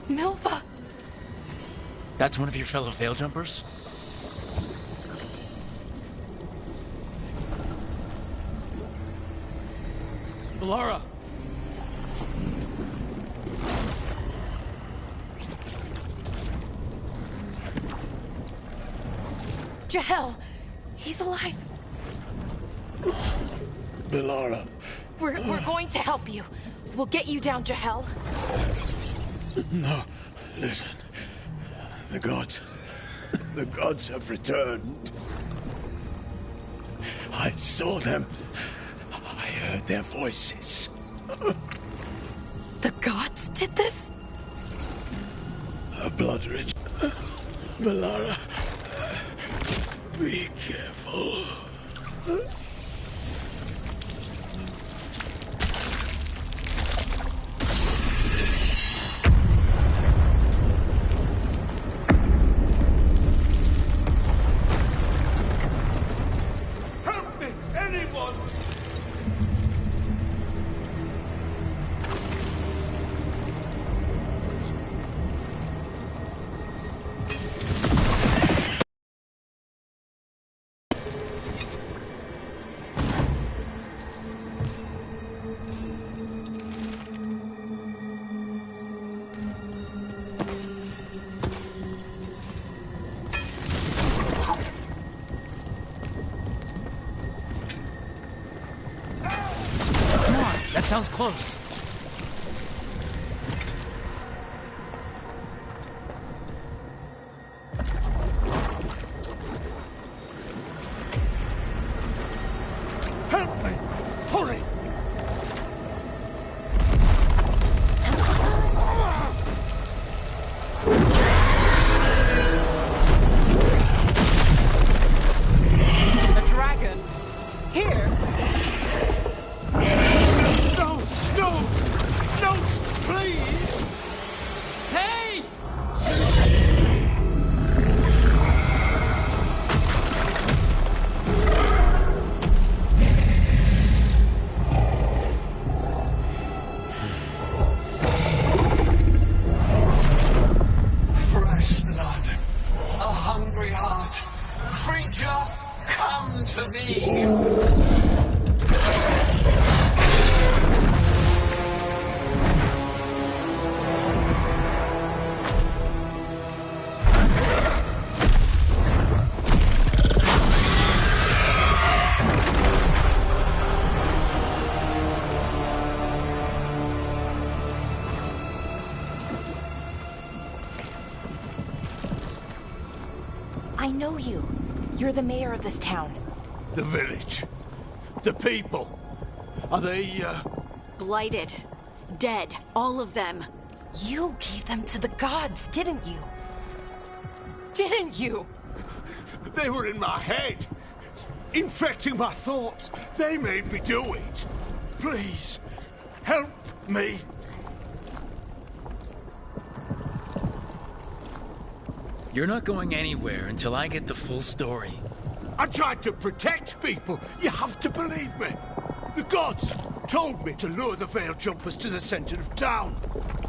Milva! That's one of your fellow Veil Jumpers? Lara! Jahel! He's alive! Belara. We're going to help you. We'll get you down, Jahel. No, listen. The gods have returned. I saw them. I heard their voices. The gods did this? A blood rich. Belara. Be careful. Help me! Anyone! That sounds close. Help me! Hurry! A dragon? Here? No! No! No! Please! Hey! Fresh blood, a hungry heart. Creature, come to me. I know you. You're the mayor of this town. The village. The people. Are they, Blighted. Dead. All of them. You gave them to the gods, didn't you? Didn't you? They were in my head. Infecting my thoughts. They made me do it. Please, help me. You're not going anywhere until I get the full story. I tried to protect people. You have to believe me. The gods told me to lure the Veil Jumpers to the center of town.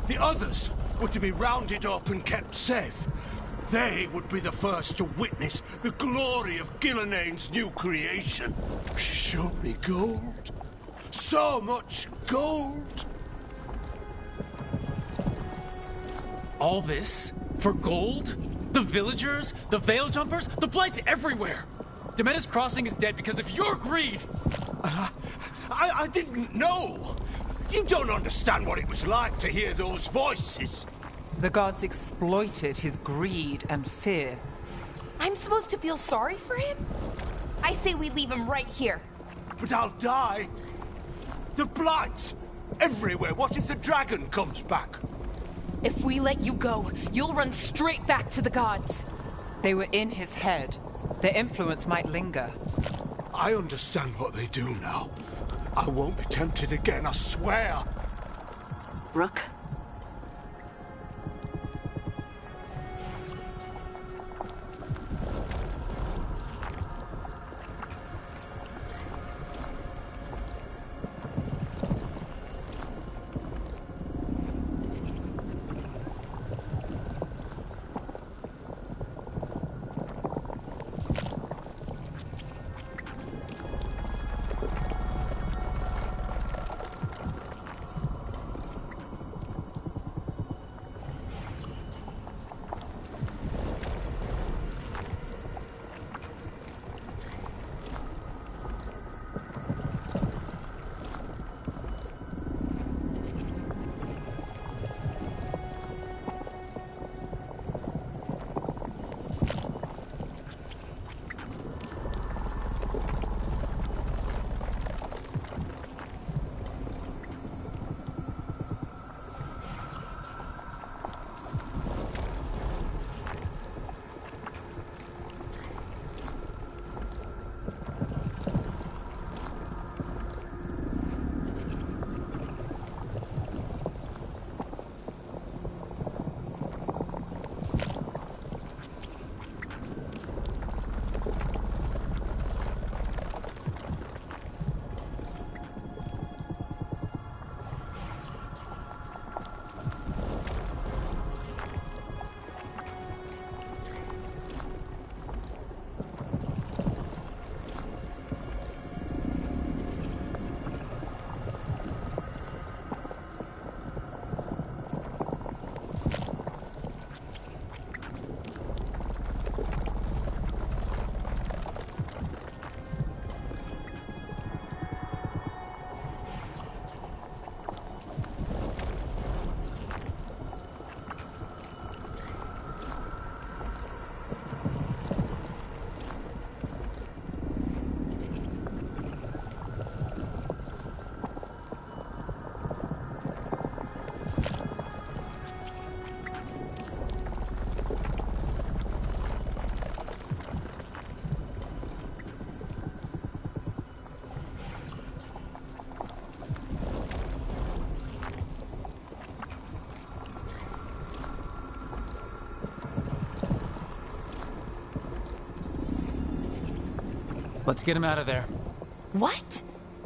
The others were to be rounded up and kept safe. They would be the first to witness the glory of Gillenane's new creation. She showed me gold. So much gold. All this? For gold? The villagers? The Veil Jumpers? The Blight's everywhere! Demetta's Crossing is dead because of your greed! I didn't know. You don't understand what it was like to hear those voices. The gods exploited his greed and fear. I'm supposed to feel sorry for him? I say we leave him right here. But I'll die. The Blight. Everywhere. What if the dragon comes back? If we let you go, you'll run straight back to the gods. They were in his head. Their influence might linger. I understand what they do now. I won't be tempted again, I swear. Rook? Let's get him out of there. What?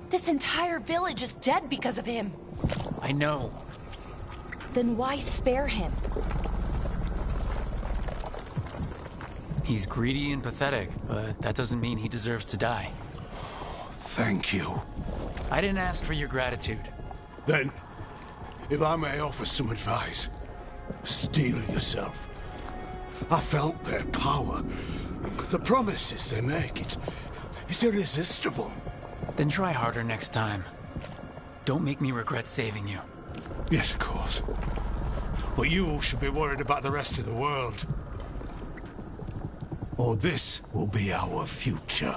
This entire village is dead because of him. I know. Then why spare him? He's greedy and pathetic, but that doesn't mean he deserves to die. Thank you. I didn't ask for your gratitude. Then, if I may offer some advice, steel yourself. I felt their power. The promises they make, it's irresistible. Then try harder next time. Don't make me regret saving you. Yes, of course. But you should be worried about the rest of the world. Or this will be our future.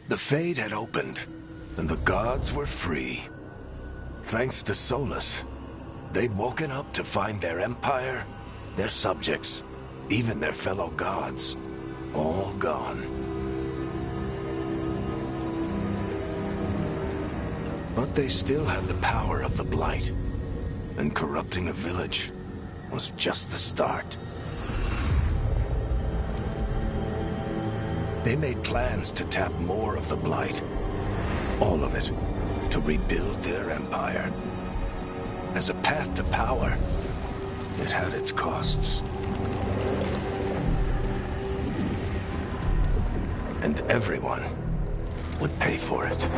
The Fade had opened, and the gods were free. Thanks to Solus, they'd woken up to find their empire, their subjects, even their fellow gods, all gone. But they still had the power of the Blight, and corrupting a village was just the start. They made plans to tap more of the Blight. All of it, to rebuild their empire. As a path to power, it had its costs. And everyone would pay for it.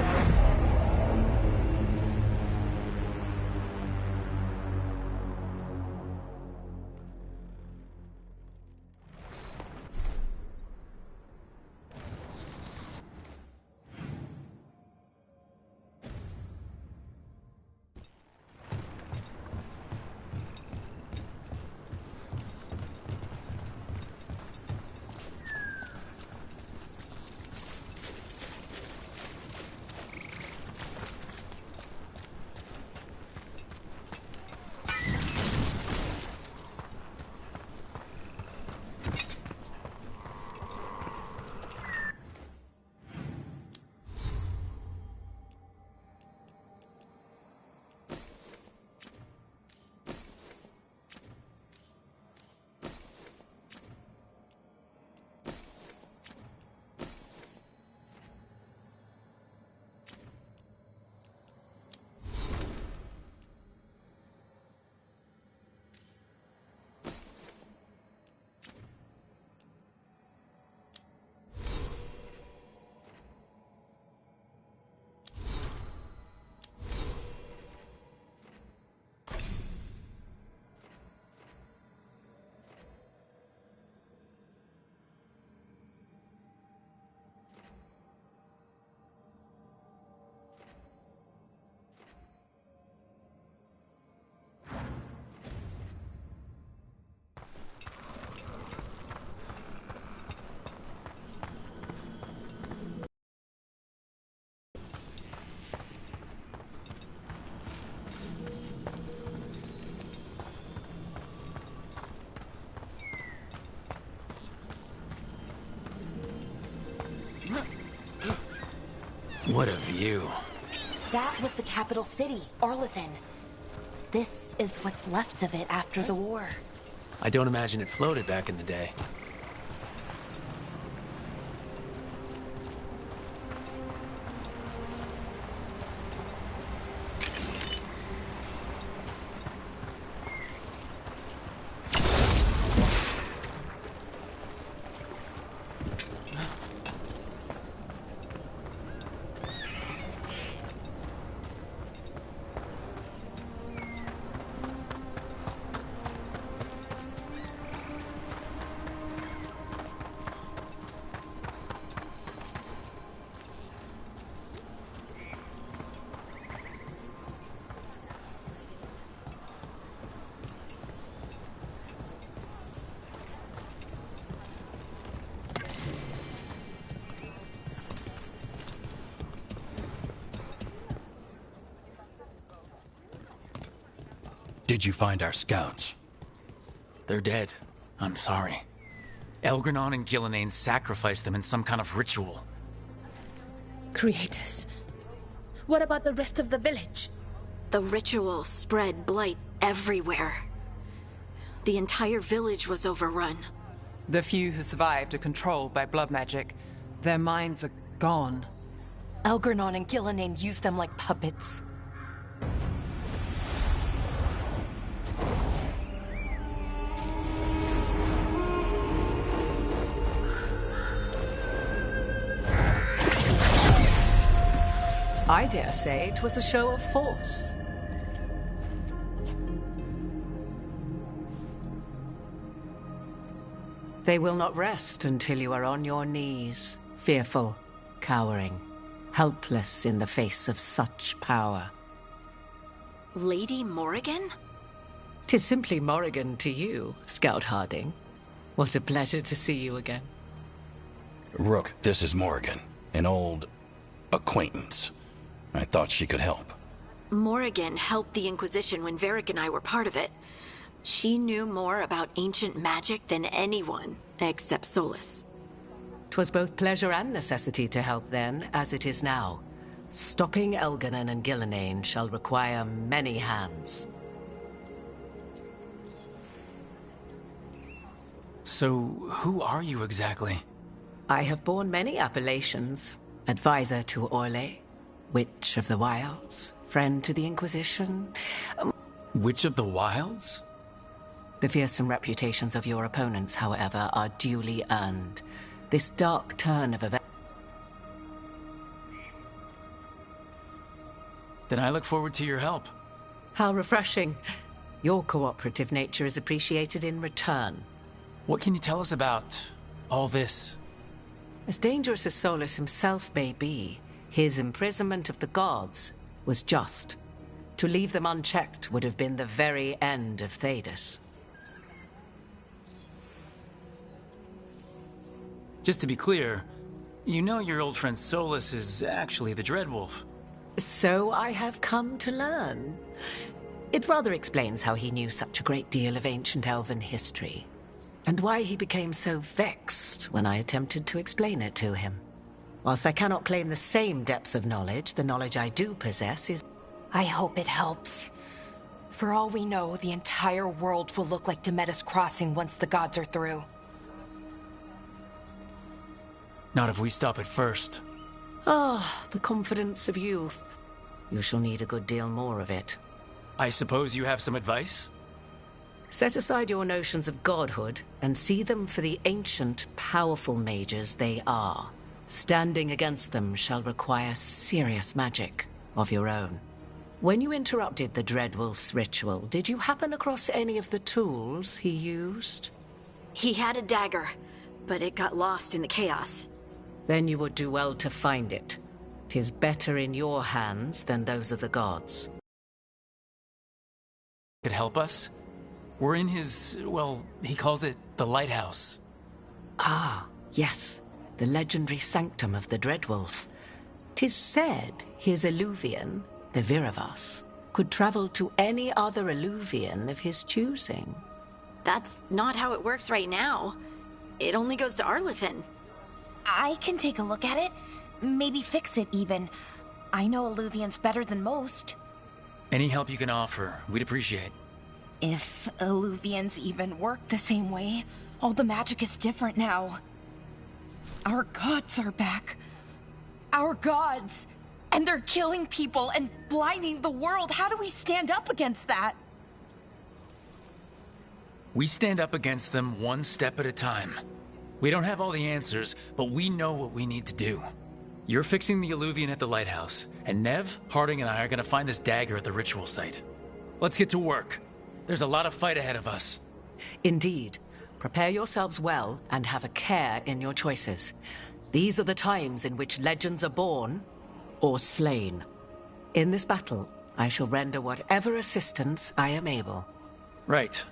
What a view. That was the capital city, Arlethan. This is what's left of it after the war. I don't imagine it floated back in the day. Did you find our scouts? They're dead. I'm sorry. Elgranon and Gillenane sacrificed them in some kind of ritual. Creators. What about the rest of the village? The ritual spread blight everywhere. The entire village was overrun. The few who survived are controlled by blood magic. Their minds are gone. Algernon and Gillenane used them like puppets. I dare say it was a show of force. They will not rest until you are on your knees, fearful, cowering, helpless in the face of such power. Lady Morrigan? 'Tis simply Morrigan to you, Scout Harding. What a pleasure to see you again. Rook, this is Morrigan, an old acquaintance. I thought she could help. Morrigan helped the Inquisition when Varric and I were part of it. She knew more about ancient magic than anyone, except Solus. 'Twas both pleasure and necessity to help then, as it is now. Stopping Elganon and Gillenane shall require many hands. So, who are you exactly? I have borne many appellations. Advisor to Orlais, Witch of the Wilds, friend to the Inquisition. Witch of the Wilds? The fearsome reputations of your opponents, however, are duly earned. This dark turn of events. Then I look forward to your help. How refreshing. Your cooperative nature is appreciated in return. What can you tell us about all this? As dangerous as Solus himself may be, his imprisonment of the gods was just. To leave them unchecked would have been the very end of Thedas. Just to be clear, you know your old friend Solus is actually the Dreadwolf. So I have come to learn. It rather explains how he knew such a great deal of ancient elven history, and why he became so vexed when I attempted to explain it to him. Whilst I cannot claim the same depth of knowledge, the knowledge I do possess is... I hope it helps. For all we know, the entire world will look like Demetis Crossing once the gods are through. Not if we stop it first. Ah, the confidence of youth. You shall need a good deal more of it. I suppose you have some advice? Set aside your notions of godhood and see them for the ancient, powerful mages they are. Standing against them shall require serious magic of your own. When you interrupted the Dreadwolf's ritual, did you happen across any of the tools he used? He had a dagger, but it got lost in the chaos. Then you would do well to find it. 'Tis better in your hands than those of the gods. Could help us? We're in his, well, he calls it the lighthouse. Ah, yes, the legendary sanctum of the Dreadwolf. 'Tis said his Eluvian, the Viravas, could travel to any other Eluvian of his choosing. That's not how it works right now. It only goes to Arlethan. I can take a look at it. Maybe fix it, even. I know Eluvians better than most. Any help you can offer, we'd appreciate. If Eluvians even work the same way, all the magic is different now. Our gods are back. Our gods! And they're killing people and blinding the world. How do we stand up against that? We stand up against them one step at a time. We don't have all the answers, but we know what we need to do. You're fixing the Eluvian at the lighthouse, and Nev, Harding, and I are gonna find this dagger at the ritual site. Let's get to work. There's a lot of fight ahead of us. Indeed. Prepare yourselves well and have a care in your choices. These are the times in which legends are born or slain. In this battle, I shall render whatever assistance I am able. Right.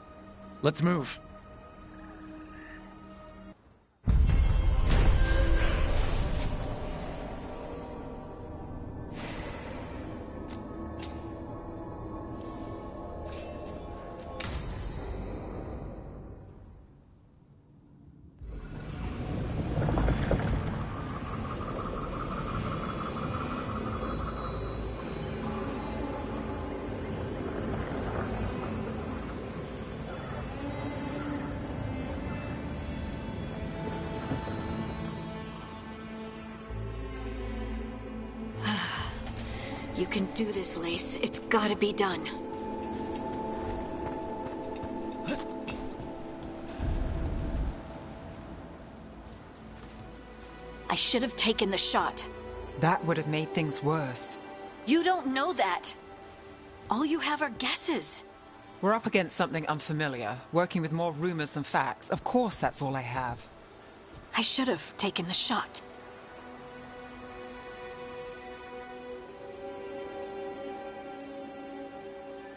Let's move. You can do this, Lace. It's gotta be done. I should have taken the shot. That would have made things worse. You don't know that. All you have are guesses. We're up against something unfamiliar, working with more rumors than facts. Of course that's all I have. I should have taken the shot.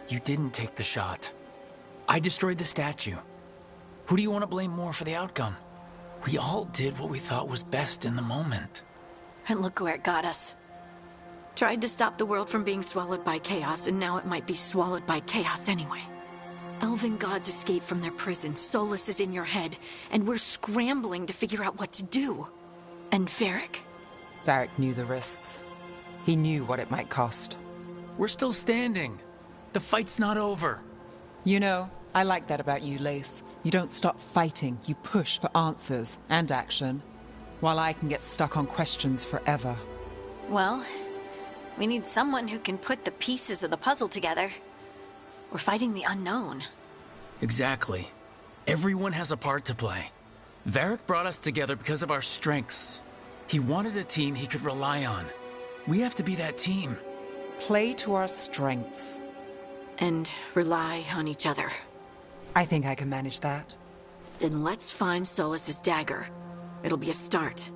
You didn't take the shot. I destroyed the statue. Who do you want to blame more for the outcome? We all did what we thought was best in the moment. And look where it got us. Tried to stop the world from being swallowed by chaos, and now it might be swallowed by chaos anyway. Elven gods escaped from their prison, Solus is in your head, and we're scrambling to figure out what to do. And Varric? Varric knew the risks. He knew what it might cost. We're still standing. The fight's not over. You know, I like that about you, Lace. You don't stop fighting, you push for answers and action, while I can get stuck on questions forever. Well, we need someone who can put the pieces of the puzzle together. We're fighting the unknown. Exactly. Everyone has a part to play. Varric brought us together because of our strengths. He wanted a team he could rely on. We have to be that team. Play to our strengths. And rely on each other. I think I can manage that. Then let's find Solus's dagger. It'll be a start.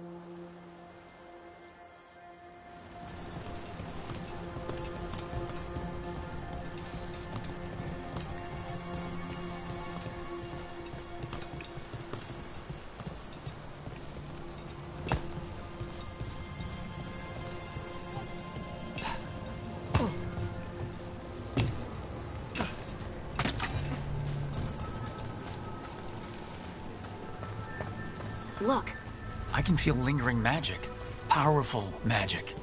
Look. I can feel lingering magic. Powerful magic.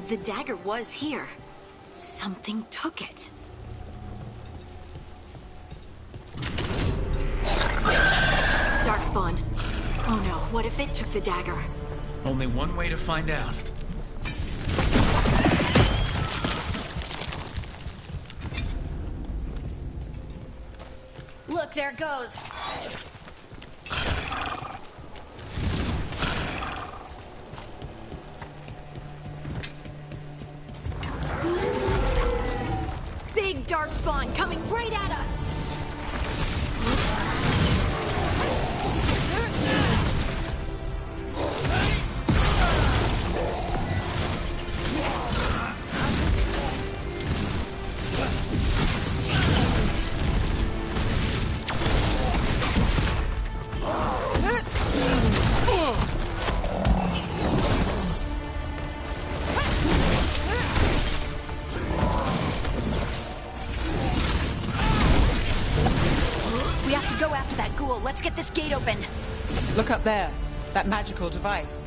The dagger was here. Something took it. Darkspawn. Oh no, what if it took the dagger? Only one way to find out. Look, there it goes. Big Darkspawn coming right at us! We have to go after that ghoul. Let's get this gate open. Look up there. That magical device.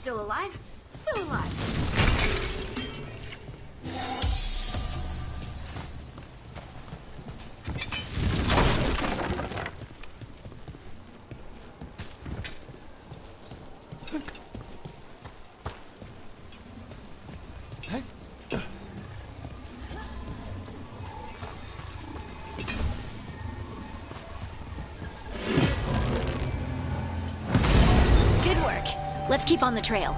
Still alive? Still alive. Good work. Let's keep on the trail.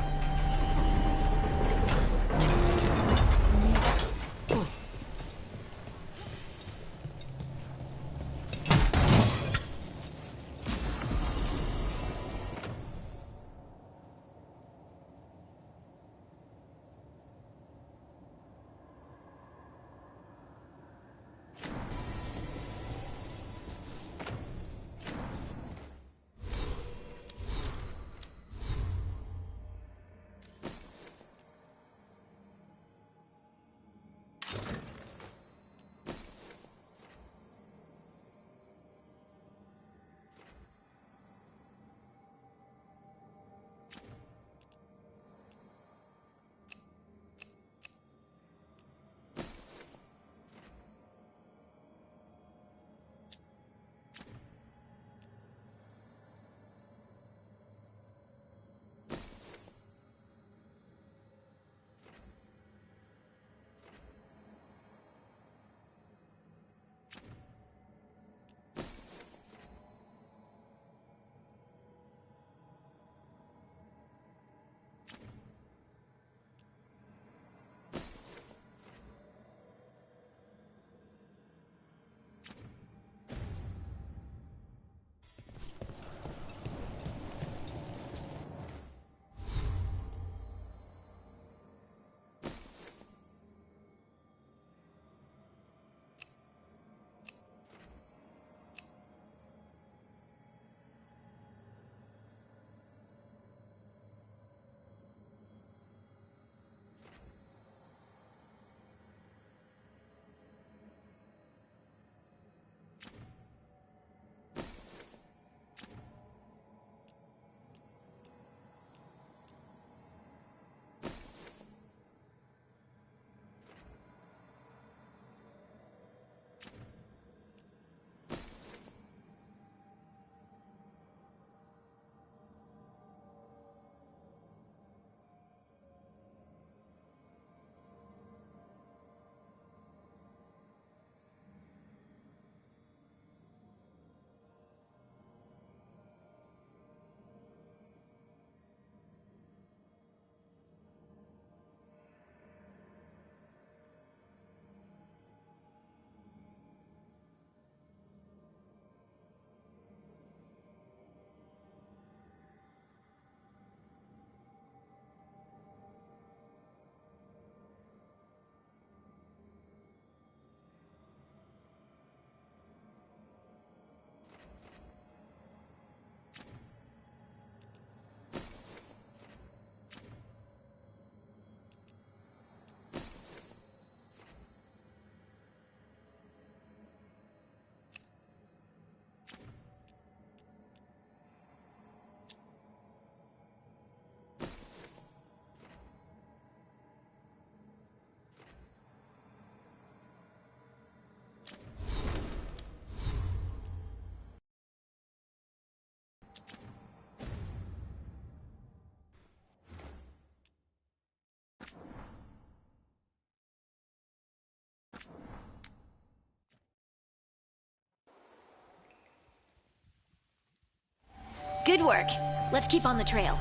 Good work. Let's keep on the trail.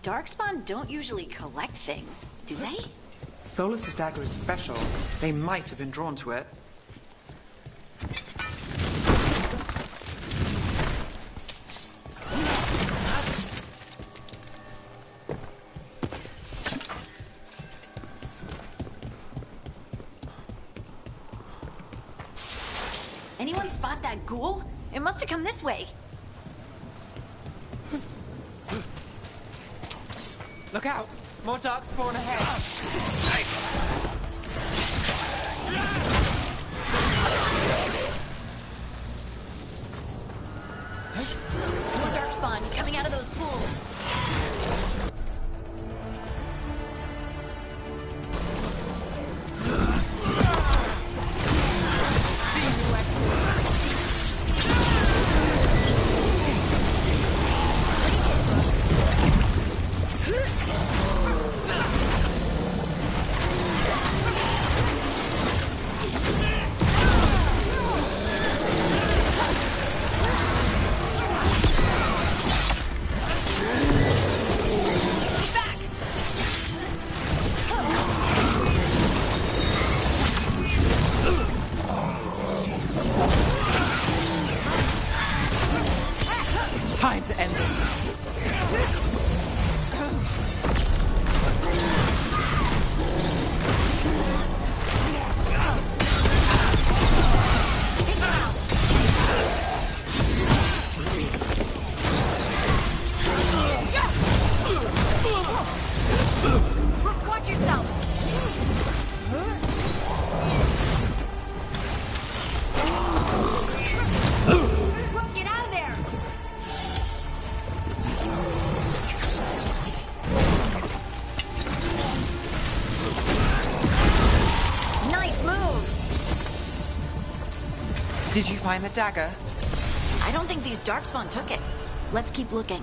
Darkspawn don't usually collect things, do they? Solus's dagger is special. They might have been drawn to it. Anyone spot that ghoul? It must have come this way. Look out! More darkspawn ahead! More darkspawn coming out of those pools. Time to end this. Watch yourself! Get out of there! Nice moves! Did you find the dagger? I don't think these darkspawn took it. Let's keep looking.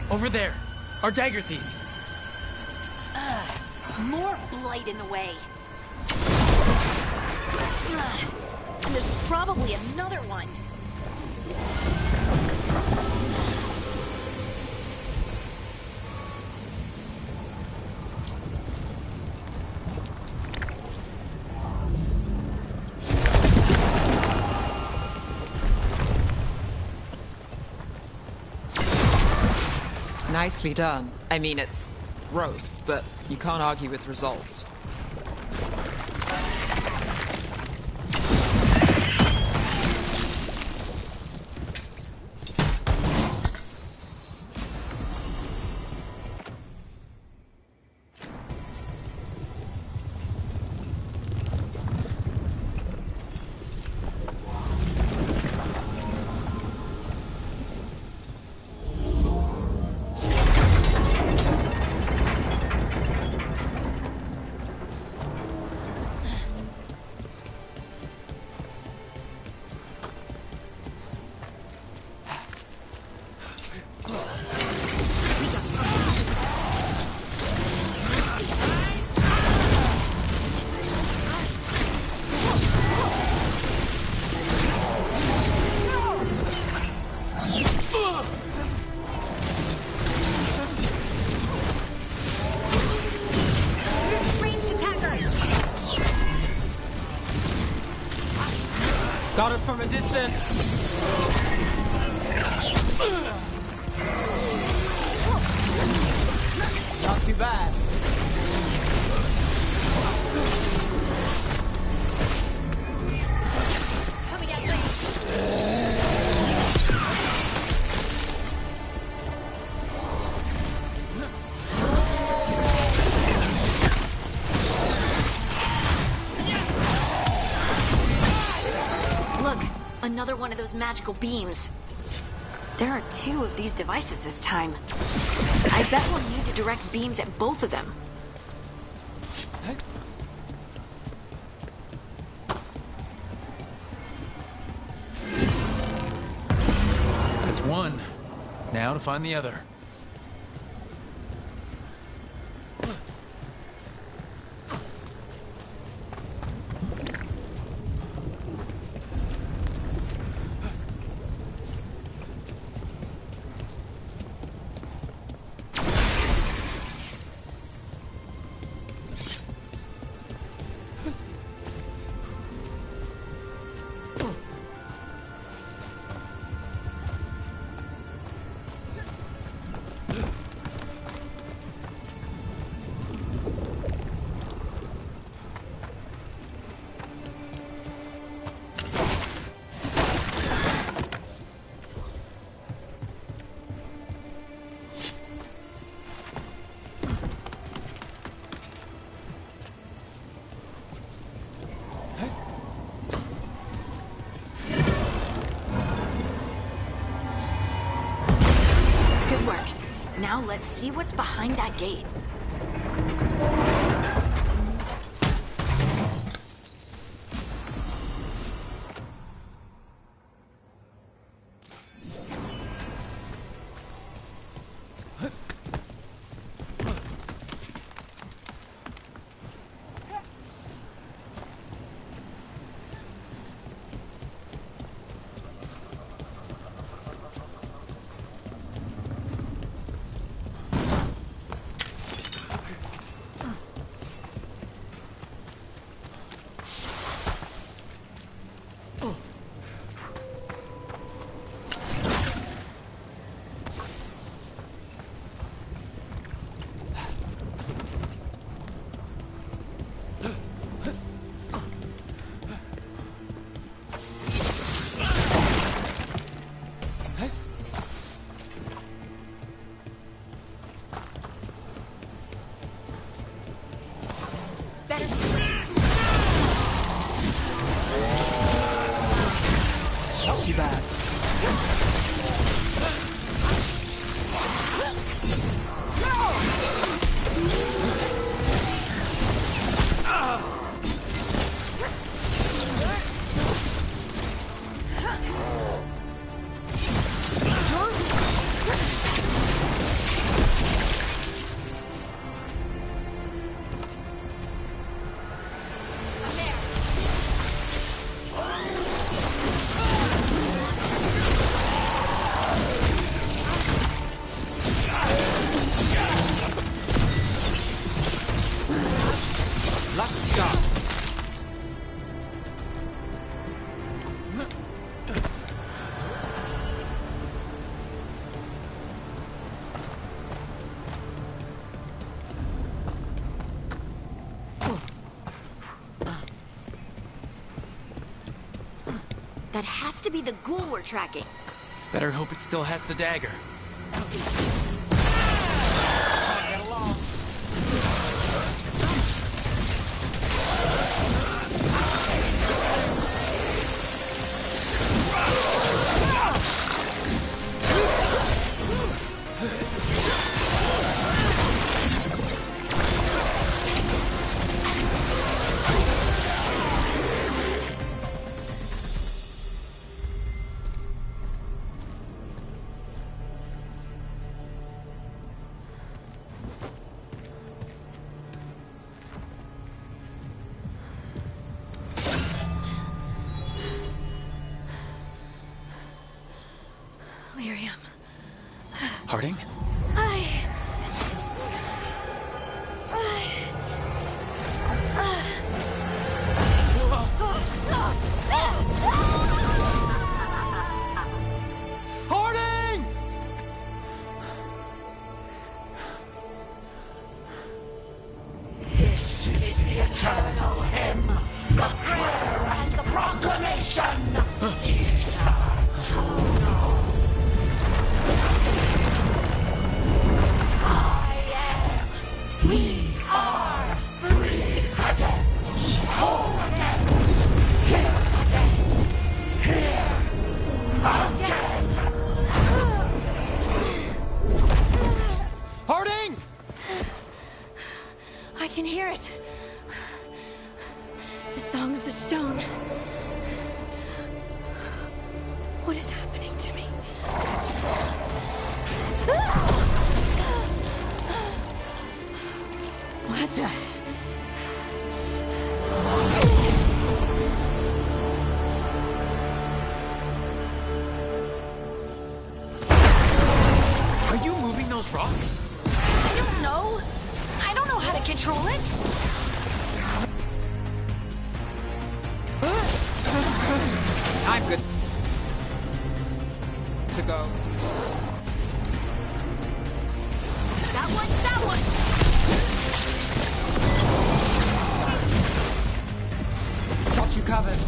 Over there, our dagger thief. More blight in the way. And there's probably another one. Nicely done. I mean, it's gross, but you can't argue with results. Got us from a distance. Not too bad. Another one of those magical beams. There are 2 of these devices this time. I bet we'll need to direct beams at both of them. That's one. Now to find the other. Good work. Now let's see what's behind that gate. Not too bad. That has to be the ghoul we're tracking. Better hope it still has the dagger. Lyrium. Harding? Harding! This is the eternal hymn, the prayer and the proclamation. Isa Tuno. We are free again, whole again, here again, here I can hear it. The song of the stone. What is happening to me? What the? Are you moving those rocks? I don't know. I don't know how to control it. I'm good to go. That one, that one. Got you covered.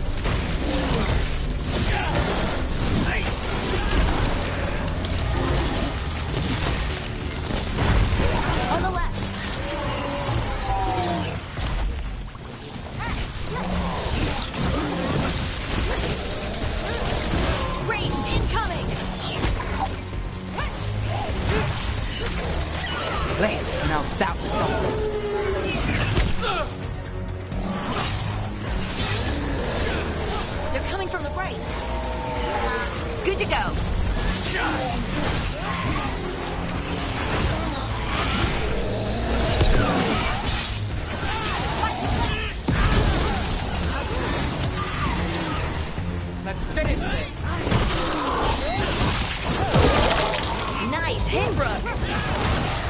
On the left. Range incoming. Lace, now that was something. They're coming from the right. Good to go. Let's finish this. Nice hit, Brooke.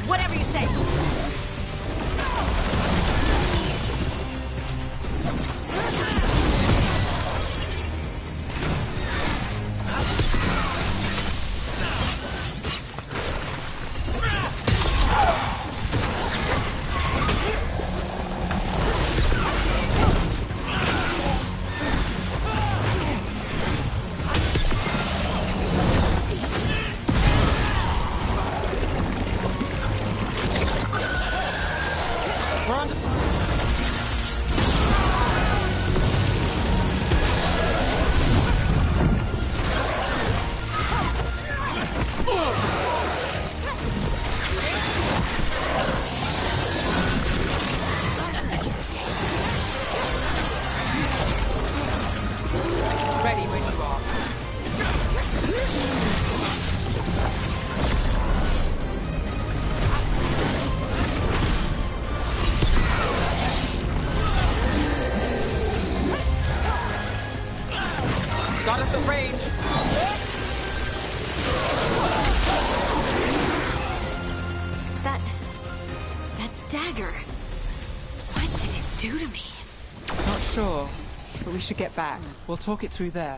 Whatever you say. Ready when you are. Got us at range. That dagger. What did it do to me? Not sure, but we should get back. We'll talk it through there.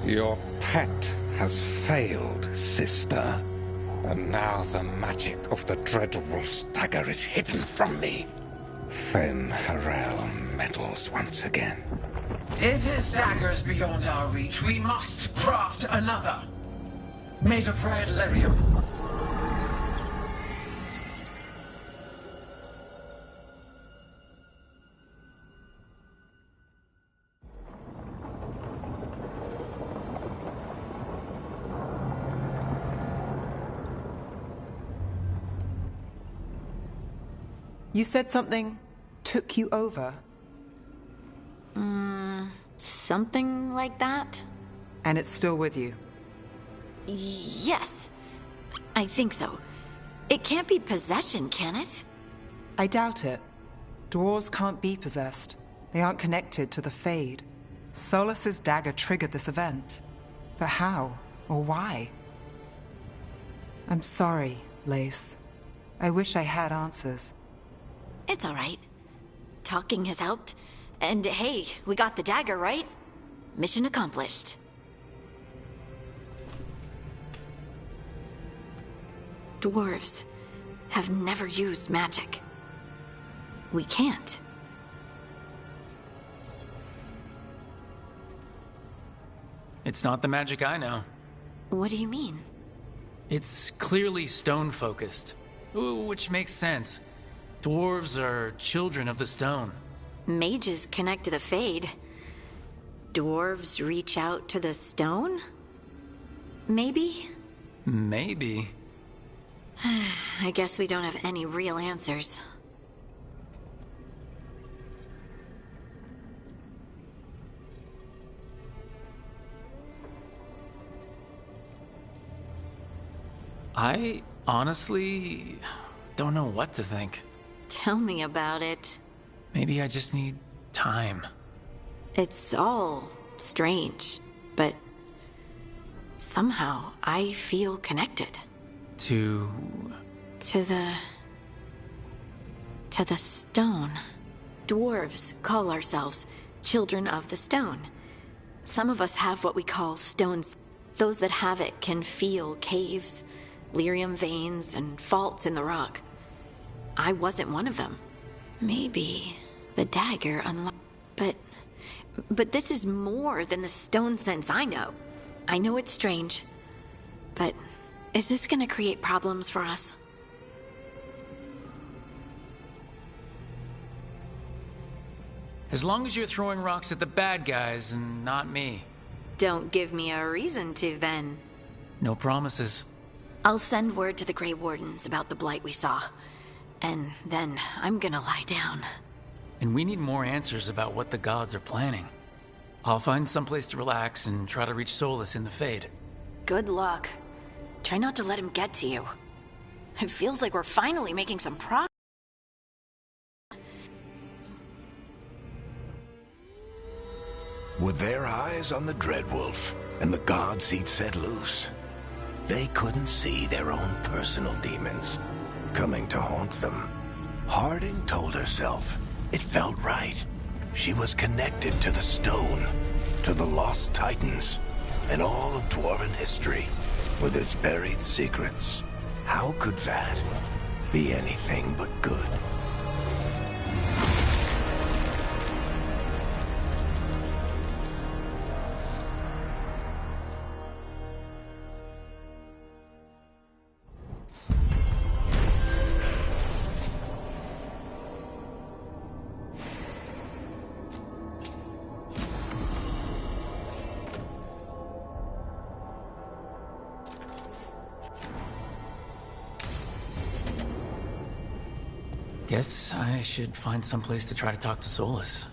Your pet has failed, sister. And now the magic of the dreadful stagger is hidden from me. Fen Harel meddles once again. If his dagger's beyond our reach, we must craft another. Made of red lyrium. You said something took you over, Something like that? and it's still with you. Yes. I think so. It can't be possession, can it? I doubt it. Dwarves can't be possessed. They aren't connected to the Fade. Solus's dagger triggered this event. But how? Or why? I'm sorry, Lace. I wish I had answers. It's all right. Talking has helped. And hey, we got the dagger, right? Mission accomplished. Dwarves have never used magic. We can't. It's not the magic I know. What do you mean? It's clearly stone-focused, which makes sense. Dwarves are children of the stone. Mages connect to the Fade. Dwarves reach out to the stone? Maybe? Maybe. I guess we don't have any real answers. I honestly don't know what to think. Tell me about it. Maybe I just need time. It's all strange, but somehow I feel connected. To the stone. Dwarves call ourselves children of the stone. Some of us have what we call stones. Those that have it can feel caves, lyrium veins, and faults in the rock. I wasn't one of them. Maybe the dagger unlocked. But this is more than the stone sense I know. I know it's strange, but is this gonna create problems for us? As long as you're throwing rocks at the bad guys and not me. Don't give me a reason to, then. No promises. I'll send word to the Grey Wardens about the blight we saw. And then I'm gonna lie down. And we need more answers about what the gods are planning. I'll find someplace to relax and try to reach Solus in the Fade. Good luck. Try not to let him get to you. It feels like we're finally making some progress. With their eyes on the Dreadwolf and the gods he'd set loose, they couldn't see their own personal demons coming to haunt them. Harding told herself it felt right. She was connected to the stone, to the lost titans, and all of Dwarven history, with its buried secrets. How could that be anything but good? Guess I should find someplace to try to talk to Solus.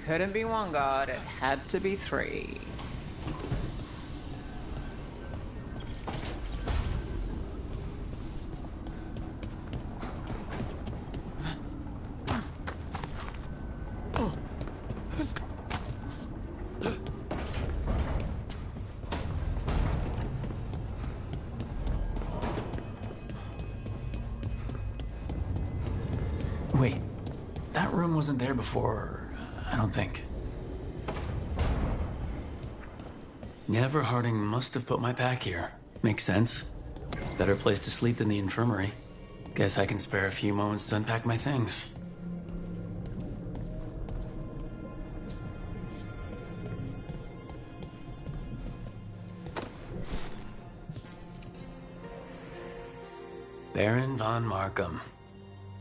Couldn't be one god, it had to be three. Wait, that room wasn't there before, I don't think. Never Harding must have put my pack here. Makes sense. Better place to sleep than the infirmary. Guess I can spare a few moments to unpack my things. Baron von Markham.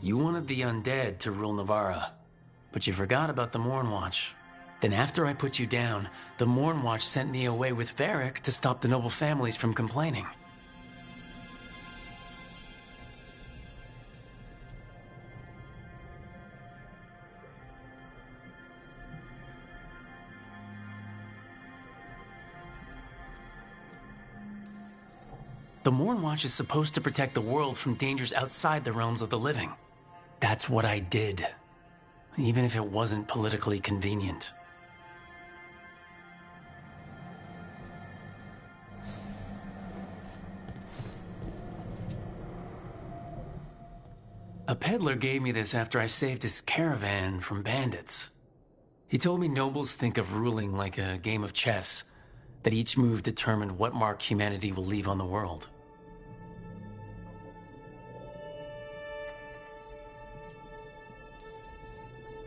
You wanted the undead to rule Navarra, but you forgot about the Mornwatch. Then after I put you down, the Mornwatch sent me away with Varric to stop the noble families from complaining. The Mornwatch is supposed to protect the world from dangers outside the realms of the living. That's what I did, even if it wasn't politically convenient. A peddler gave me this after I saved his caravan from bandits. He told me nobles think of ruling like a game of chess, that each move determined what mark humanity will leave on the world.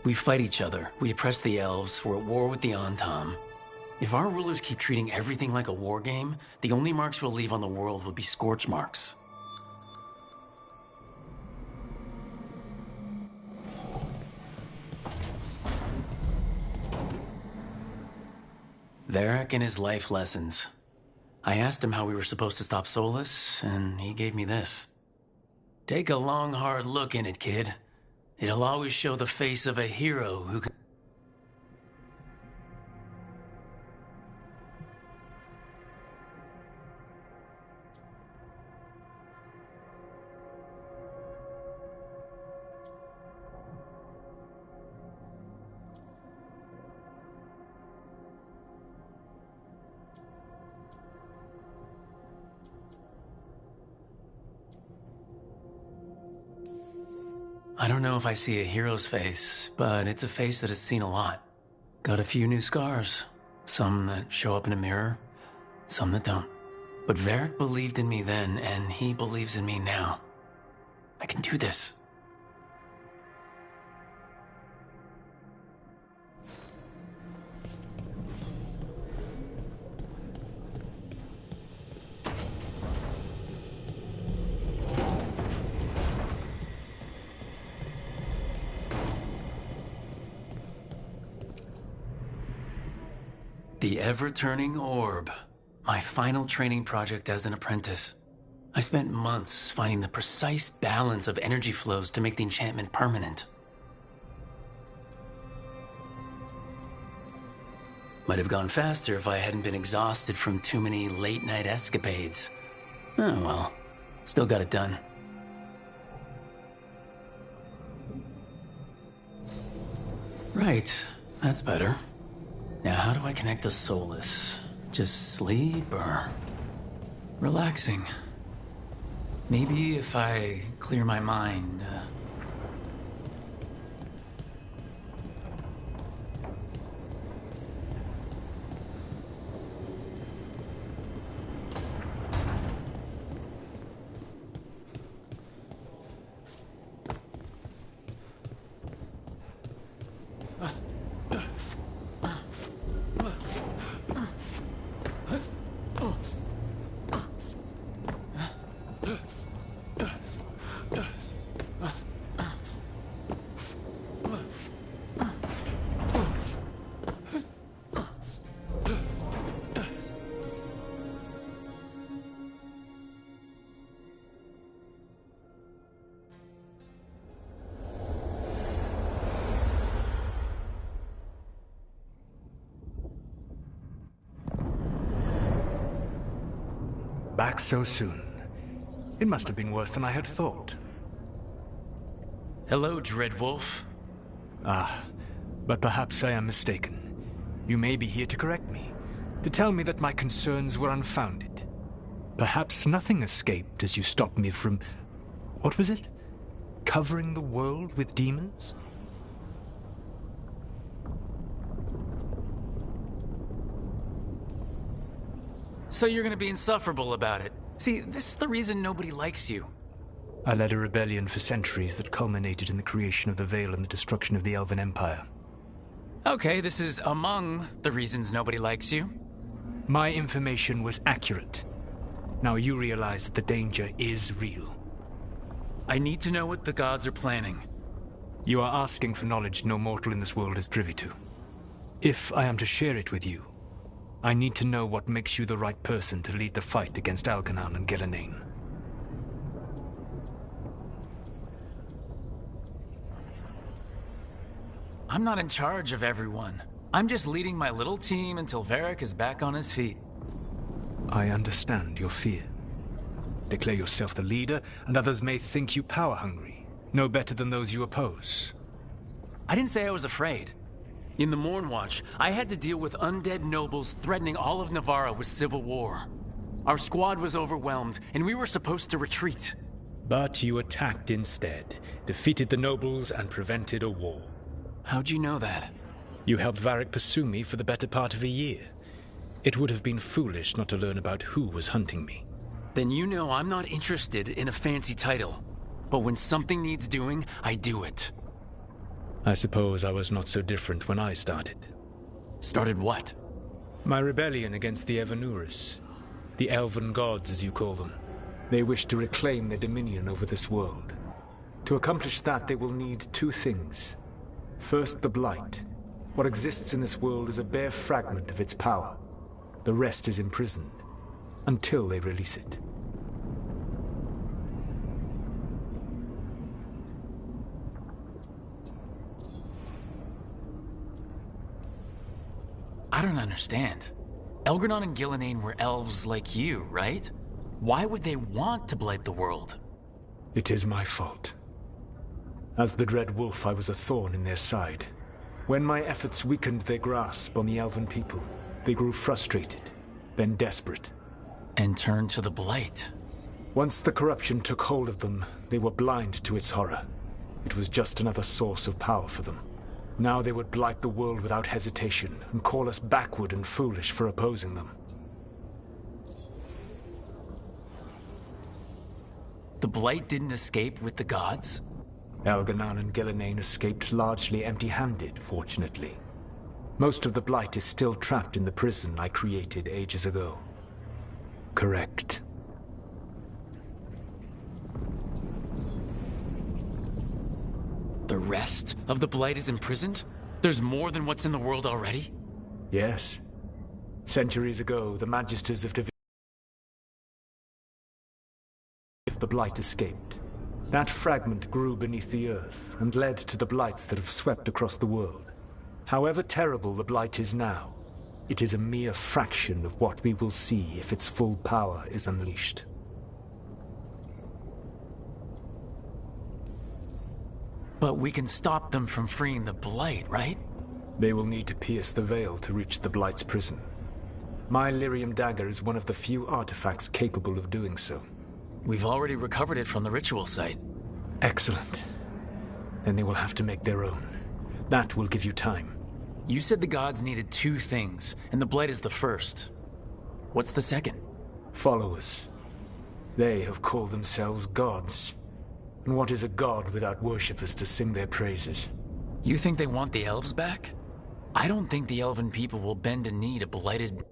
We fight each other, we oppress the elves, we're at war with the Antam. If our rulers keep treating everything like a war game, the only marks we'll leave on the world will be scorch marks. Varric and his life lessons. I asked him how we were supposed to stop Solus, and he gave me this. Take a long, hard look in it, kid. It'll always show the face of a hero who can... I don't know if I see a hero's face, but it's a face that has seen a lot. Got a few new scars. Some that show up in a mirror, some that don't. But Varric believed in me then, and he believes in me now. I can do this. The ever-turning orb. My final training project as an apprentice. I spent months finding the precise balance of energy flows to make the enchantment permanent. Might have gone faster if I hadn't been exhausted from too many late-night escapades. Oh well, still got it done. Right, that's better. Now how do I connect to Solus? Just sleep or... relaxing? Maybe if I clear my mind... Back so soon. It must have been worse than I had thought. Hello, Dreadwolf. Ah, but perhaps I am mistaken. You may be here to correct me, to tell me that my concerns were unfounded. Perhaps nothing escaped as you stopped me from... what was it? covering the world with demons? So you're gonna be insufferable about it. See, this is the reason nobody likes you. I led a rebellion for centuries that culminated in the creation of the Veil and the destruction of the Elven Empire. Okay, this is among the reasons nobody likes you. My information was accurate. Now you realize that the danger is real. I need to know what the gods are planning. You are asking for knowledge no mortal in this world is privy to. If I am to share it with you, I need to know what makes you the right person to lead the fight against Algernon and Gillenane. I'm not in charge of everyone. I'm just leading my little team until Varric is back on his feet. I understand your fear. Declare yourself the leader, and others may think you power-hungry, no better than those you oppose. I didn't say I was afraid. In the Mornwatch, I had to deal with undead nobles threatening all of Navarra with civil war. Our squad was overwhelmed, and we were supposed to retreat. But you attacked instead, defeated the nobles, and prevented a war. How'd you know that? You helped Varric pursue me for the better part of a year. It would have been foolish not to learn about who was hunting me. Then you know I'm not interested in a fancy title. But when something needs doing, I do it. I suppose I was not so different when I started. Started what? My rebellion against the Evanuris. The Elven gods, as you call them. They wish to reclaim their dominion over this world. To accomplish that, they will need two things. First, the Blight. What exists in this world is a bare fragment of its power. The rest is imprisoned, until they release it. I don't understand. Elgernon and Gillenane were elves like you, right? Why would they want to blight the world? It is my fault. As the Dread Wolf, I was a thorn in their side. When my efforts weakened their grasp on the Elven people, they grew frustrated, then desperate. And turned to the Blight. Once the corruption took hold of them, they were blind to its horror. It was just another source of power for them. Now they would blight the world without hesitation, and call us backward and foolish for opposing them. The Blight didn't escape with the gods? Algernon and Gillenane escaped largely empty-handed, fortunately. Most of the Blight is still trapped in the prison I created ages ago. Correct. The rest of the Blight is imprisoned? There's more than what's in the world already? Yes. Centuries ago, the Magisters of Divinity, if the Blight escaped. That fragment grew beneath the earth and led to the Blights that have swept across the world. However terrible the Blight is now, it is a mere fraction of what we will see if its full power is unleashed. But we can stop them from freeing the Blight, right? They will need to pierce the veil to reach the Blight's prison. My Lyrium dagger is one of the few artifacts capable of doing so. We've already recovered it from the ritual site. Excellent. Then they will have to make their own. That will give you time. You said the gods needed two things, and the Blight is the first. What's the second? Followers. They have called themselves gods. And what is a god without worshippers to sing their praises? You think they want the elves back? I don't think the elven people will bend a knee to blighted...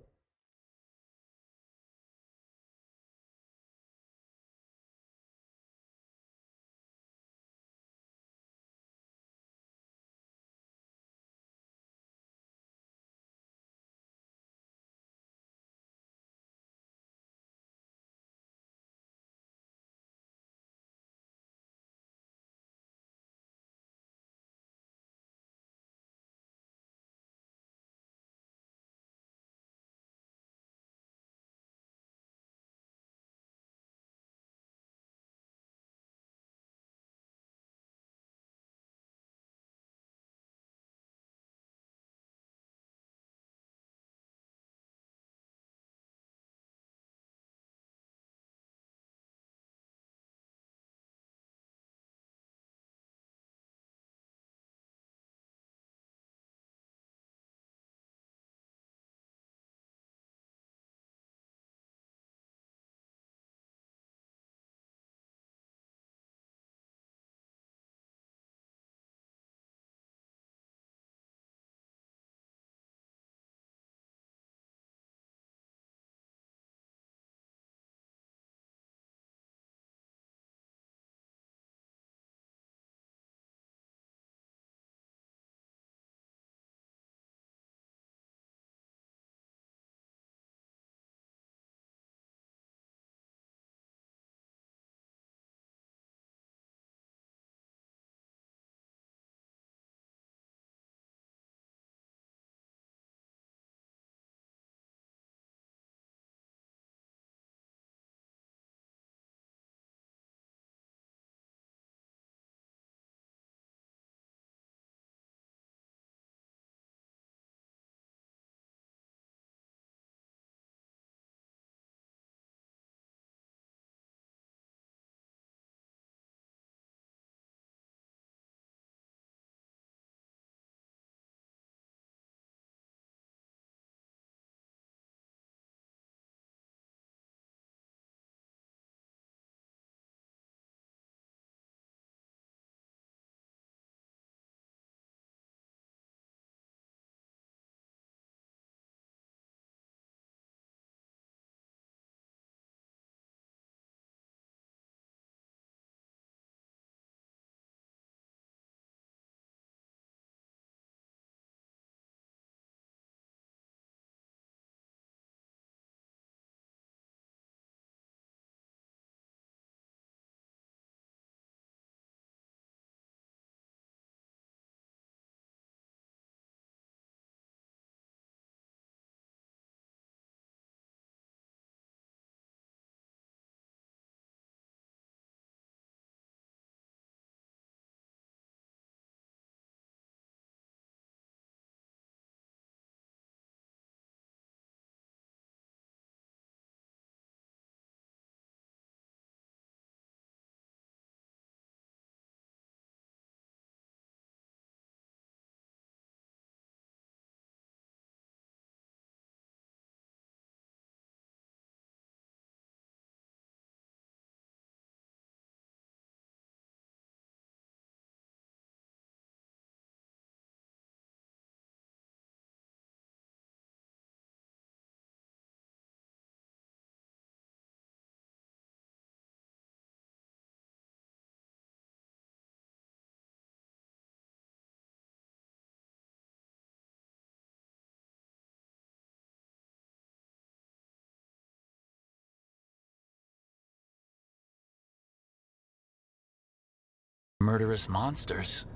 murderous monsters.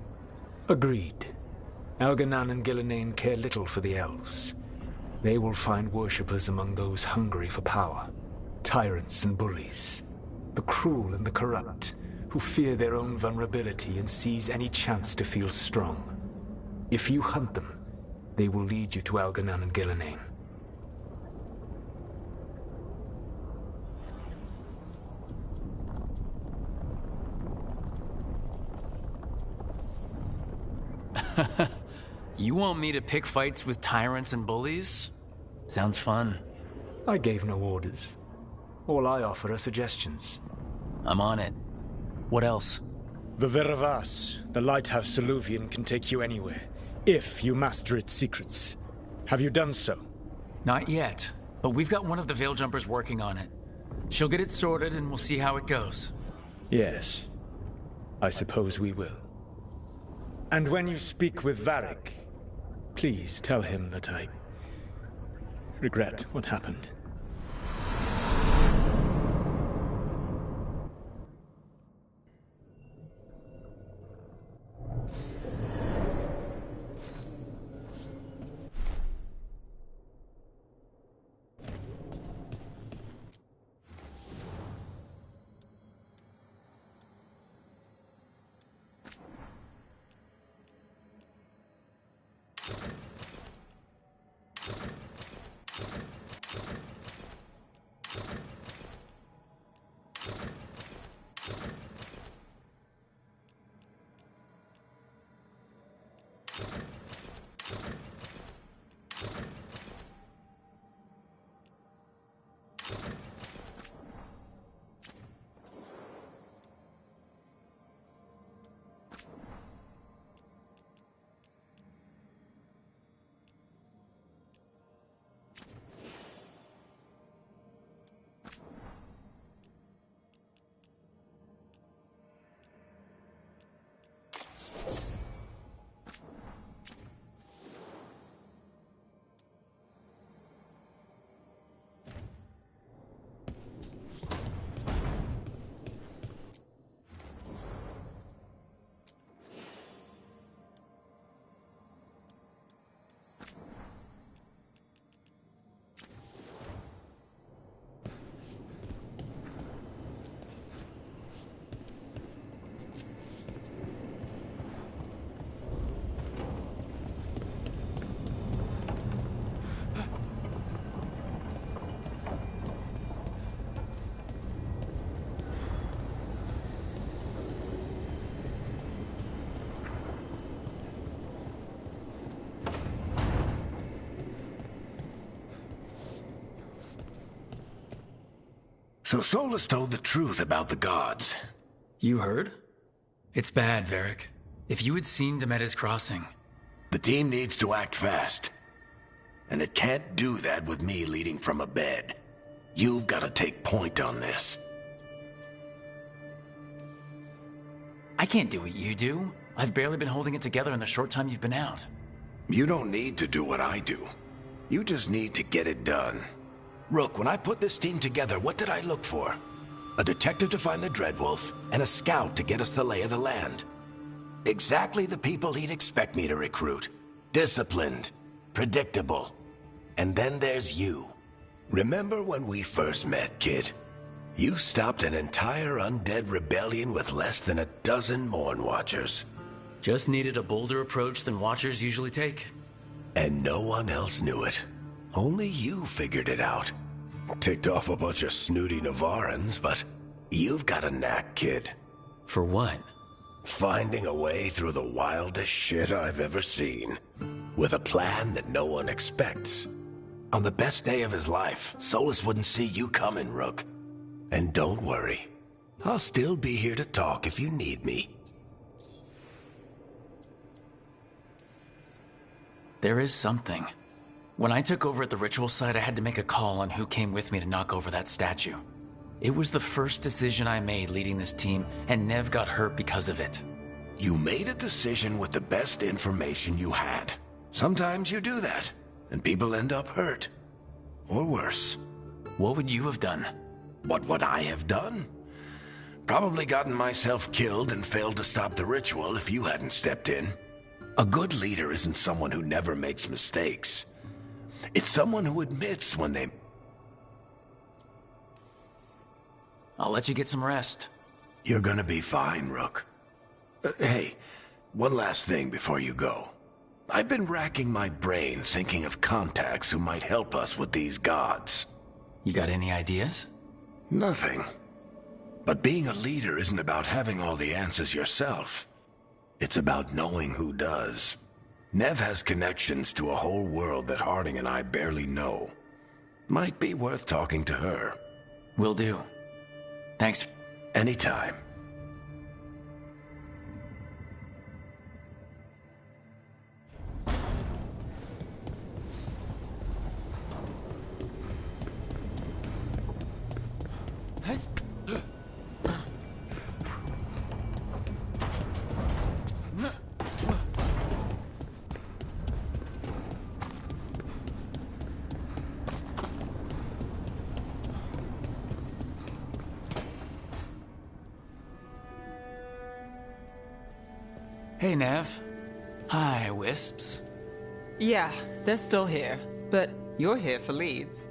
Agreed. Elganan and Gillenane care little for the elves. They will find worshippers among those hungry for power. Tyrants and bullies. The cruel and the corrupt, who fear their own vulnerability and seize any chance to feel strong. If you hunt them, they will lead you to Elganan and Gillenane. You want me to pick fights with tyrants and bullies? Sounds fun. I gave no orders. All I offer are suggestions. I'm on it. What else? The Veravas, the lighthouse Soluvian, can take you anywhere, if you master its secrets. Have you done so? Not yet, but we've got one of the Veil Jumpers working on it. She'll get it sorted and we'll see how it goes. Yes. I suppose we will. And when you speak with Varric, please tell him that I regret what happened. So Solus told the truth about the gods. You heard? It's bad, Varric. If you had seen Demeda's crossing... The team needs to act fast. And it can't do that with me leading from a bed. You've got to take point on this. I can't do what you do. I've barely been holding it together in the short time you've been out. You don't need to do what I do. You just need to get it done. Rook, when I put this team together, what did I look for? A detective to find the Dreadwolf, and a scout to get us the lay of the land. Exactly the people he'd expect me to recruit. Disciplined, predictable. And then there's you. Remember when we first met, kid? You stopped an entire undead rebellion with less than a dozen Morn Watchers. Just needed a bolder approach than Watchers usually take. And no one else knew it. Only you figured it out. Ticked off a bunch of snooty Navarrans, but you've got a knack, kid. For what? Finding a way through the wildest shit I've ever seen. With a plan that no one expects. On the best day of his life, Solus wouldn't see you coming, Rook. And don't worry. I'll still be here to talk if you need me. There is something. When I took over at the ritual site, I had to make a call on who came with me to knock over that statue. It was the first decision I made leading this team, and Nev got hurt because of it. You made a decision with the best information you had. Sometimes you do that, and people end up hurt. Or worse. What would you have done? What would I have done? Probably gotten myself killed and failed to stop the ritual if you hadn't stepped in. A good leader isn't someone who never makes mistakes. It's someone who admits when they... I'll let you get some rest. You're gonna be fine, Rook. Hey, one last thing before you go. I've been racking my brain thinking of contacts who might help us with these gods. You got any ideas? Nothing. But being a leader isn't about having all the answers yourself. It's about knowing who does. Nev has connections to a whole world that Harding and I barely know. Might be worth talking to her. Will do. Thanks. Anytime. Hey, Nev. Hi, Wisps. Yeah, they're still here, but you're here for leads.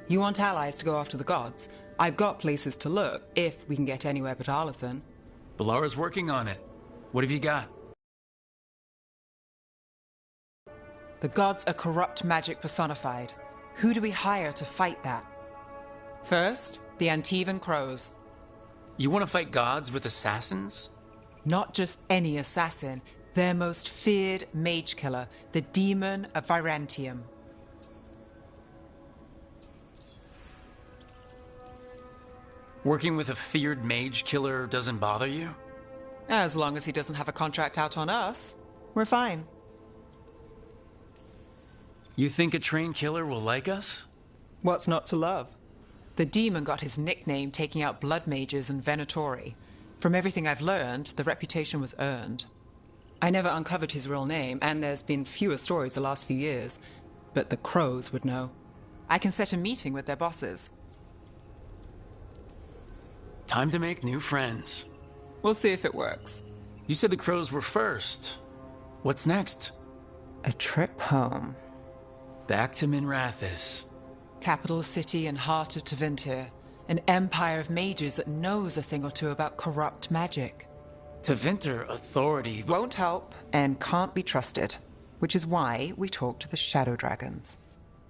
You want allies to go after the gods? I've got places to look, if we can get anywhere but Arlathan. Balara's working on it. What have you got? The gods are corrupt magic personified. Who do we hire to fight that? First, the Antivan Crows. You want to fight gods with assassins? Not just any assassin, their most feared mage killer, the Demon of Virantium. Working with a feared mage killer doesn't bother you? As long as he doesn't have a contract out on us, we're fine. You think a trained killer will like us? What's not to love? The demon got his nickname taking out blood mages and Venatori. From everything I've learned, the reputation was earned. I never uncovered his real name, and there's been fewer stories the last few years, but the Crows would know. I can set a meeting with their bosses. Time to make new friends. We'll see if it works. You said the Crows were first. What's next? A trip home. Back to Minrathous. Capital city and heart of Tevinter. An empire of mages that knows a thing or two about corrupt magic. Tevinter authority won't help and can't be trusted, which is why we talk to the Shadow Dragons.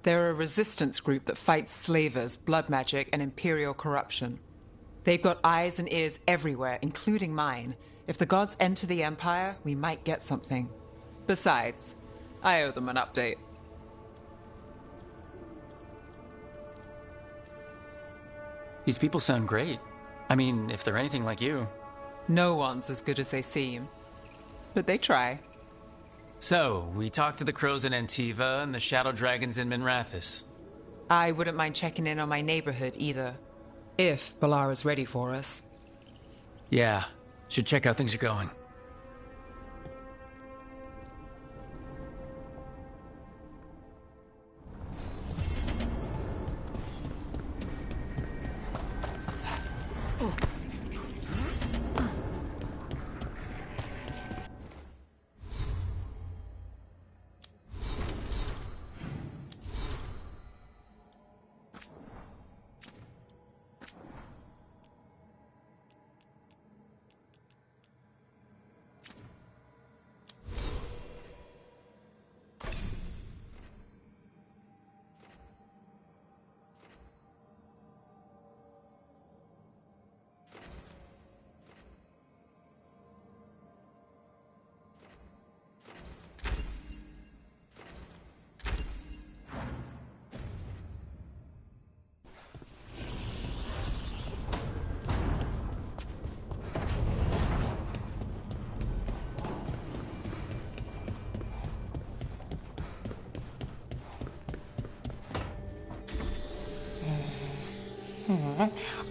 They're a resistance group that fights slavers, blood magic, and imperial corruption. They've got eyes and ears everywhere, including mine. If the gods enter the empire, we might get something. Besides, I owe them an update. These people sound great. I mean, if they're anything like you. No one's as good as they seem. But they try. So, we talked to the Crows in Antiva and the Shadow Dragons in Minrathous. I wouldn't mind checking in on my neighborhood either. If Balara's ready for us. Yeah, should check how things are going.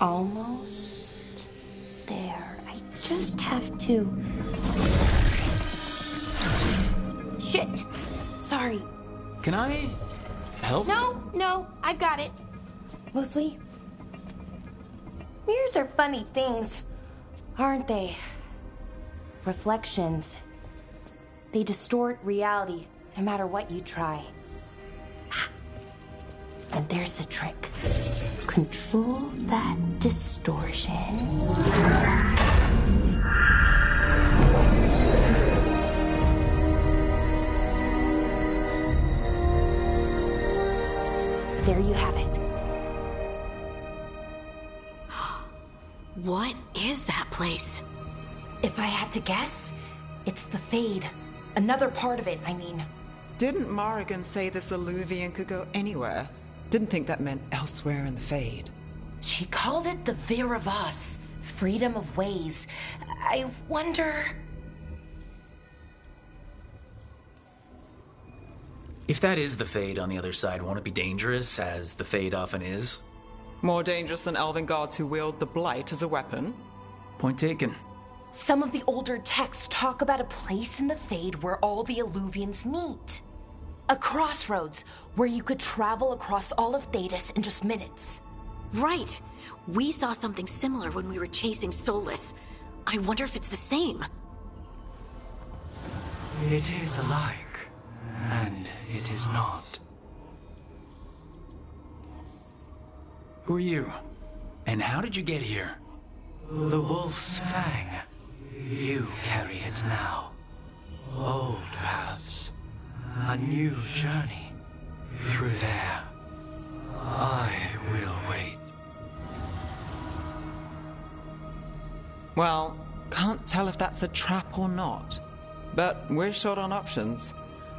Almost there. I just have to... Shit! Sorry. Can I help? No, I got it. Mostly, mirrors are funny things. Aren't they? Reflections. They distort reality, no matter what you try. And there's the trick. Control that distortion. There you have it. What is that place? If I had to guess, it's the Fade. Another part of it, I mean. Didn't Morrigan say this Illuvian could go anywhere? Didn't think that meant elsewhere in the Fade. She called it the Vir of Us, freedom of ways. I wonder... If that is the Fade on the other side, won't it be dangerous, as the Fade often is? More dangerous than elven gods who wield the Blight as a weapon? Point taken. Some of the older texts talk about a place in the Fade where all the Illuvians meet. A crossroads where you could travel across all of Thedas in just minutes. Right. We saw something similar when we were chasing Solus. I wonder if it's the same. It is alike, and it is not. Who are you? And how did you get here? The Wolf's Fang. You carry it now. Old paths. A new journey. Through there. I will wait. Well, can't tell if that's a trap or not. But we're short on options.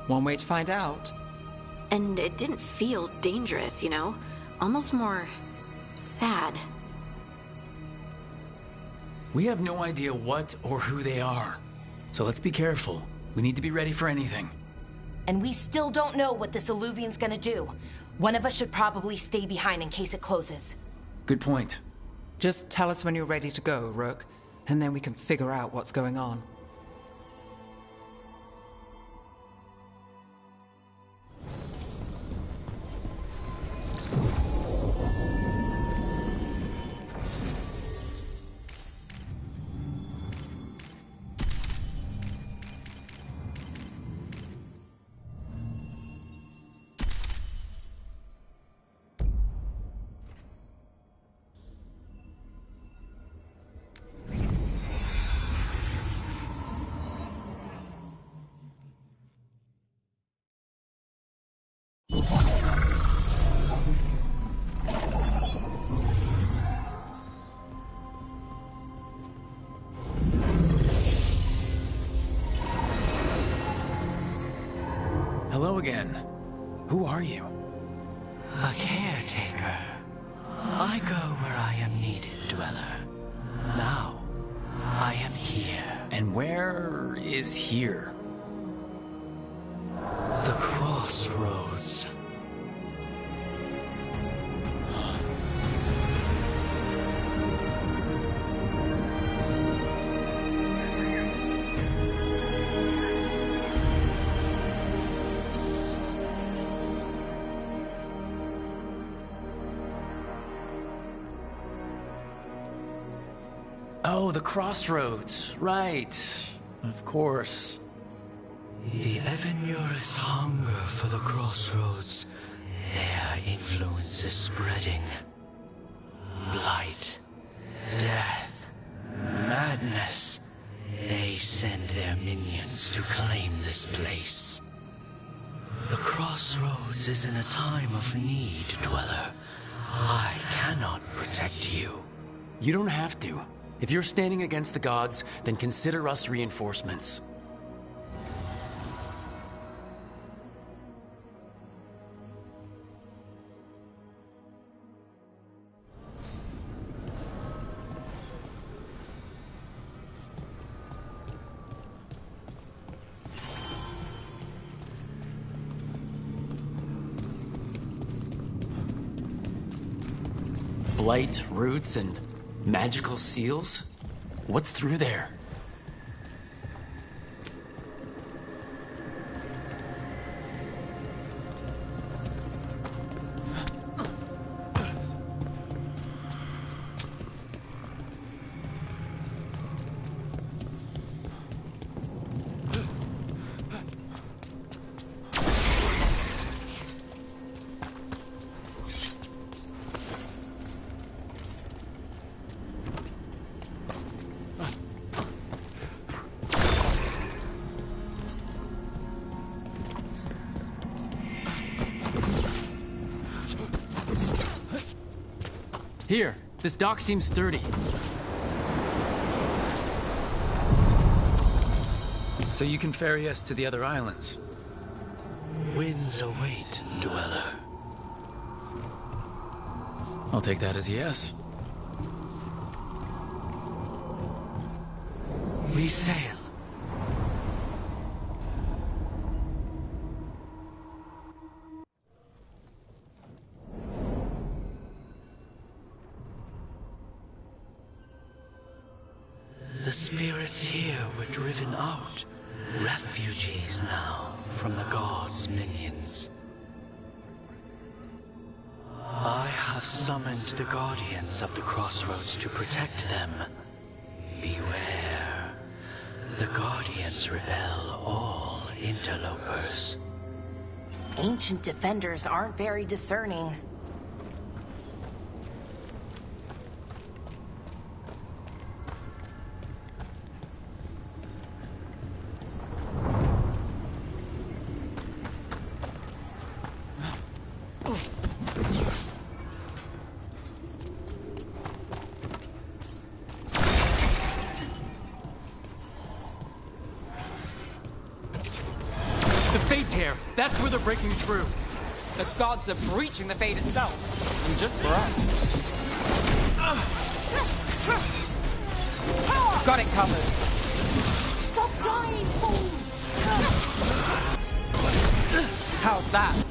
One way to find out. And it didn't feel dangerous, you know? Almost more... sad. We have no idea what or who they are. So let's be careful. We need to be ready for anything. And we still don't know what this Illuvian's gonna do. One of us should probably stay behind in case it closes. Good point. Just tell us when you're ready to go, Rook, and then we can figure out what's going on. Hello again. Who are you? A caretaker. I go where I am needed, Dweller. Now, I am here. And where is here? The crossroads. Oh, the crossroads. Right. Of course. The Evanurus hunger for the crossroads. Their influence is spreading. Blight, death, madness. They send their minions to claim this place. The crossroads is in a time of need, Dweller. I cannot protect you. You don't have to. If you're standing against the gods, then consider us reinforcements. Blight, roots, and magical seals? What's through there? Here, this dock seems sturdy. So you can ferry us to the other islands. Winds await, dweller. I'll take that as a yes. We sail. The spirits here were driven out, refugees now from the gods' minions. I have summoned the guardians of the crossroads to protect them. Beware. The guardians repel all interlopers. Ancient defenders aren't very discerning. That's where they're breaking through. The gods are breaching the fate itself. And just for us. Got it covered. Stop dying, fool! How's that?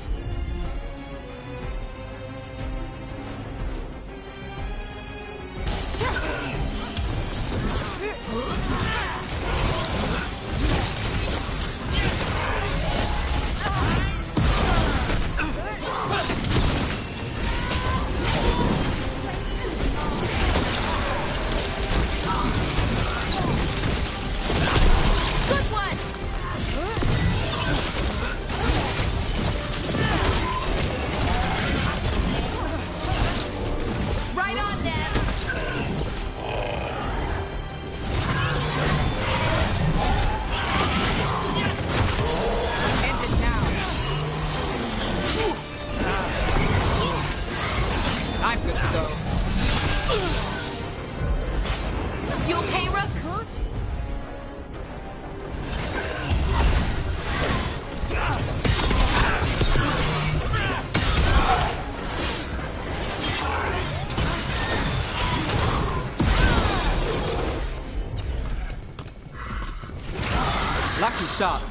Lucky shot.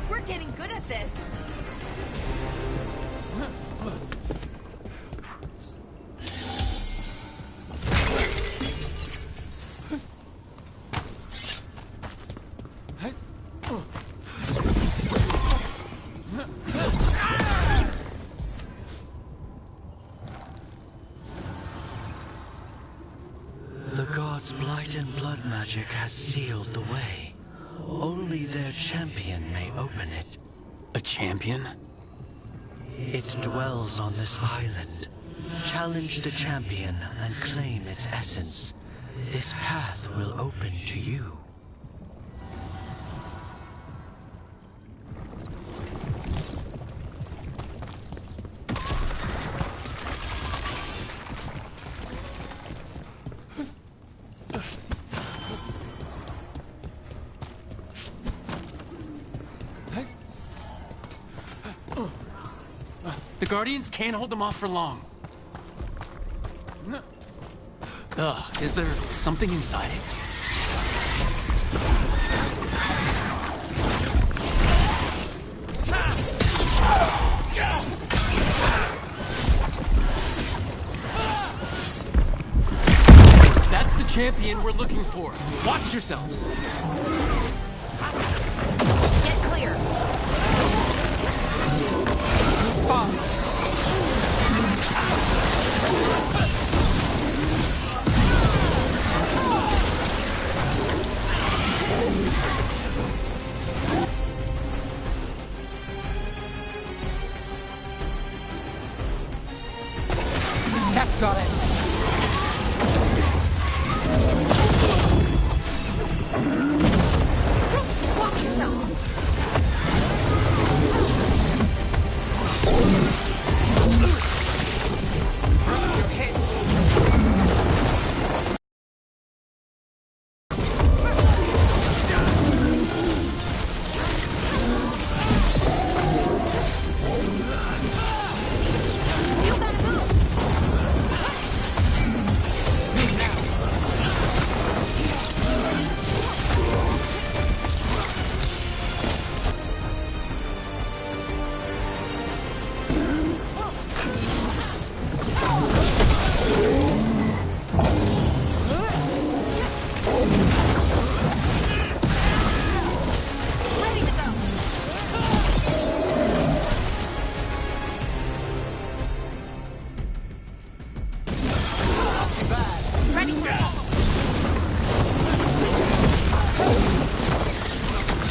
We're getting good at this. The gods' blight and blood magic has sealed the way. Only their champion may open it. A champion? It dwells on this island. Challenge the champion and claim its essence. This path will open to you. The Guardians can't hold them off for long. Ugh, is there something inside it? That's the champion we're looking for. Watch yourselves. Get clear. That's got it. Watch yourself.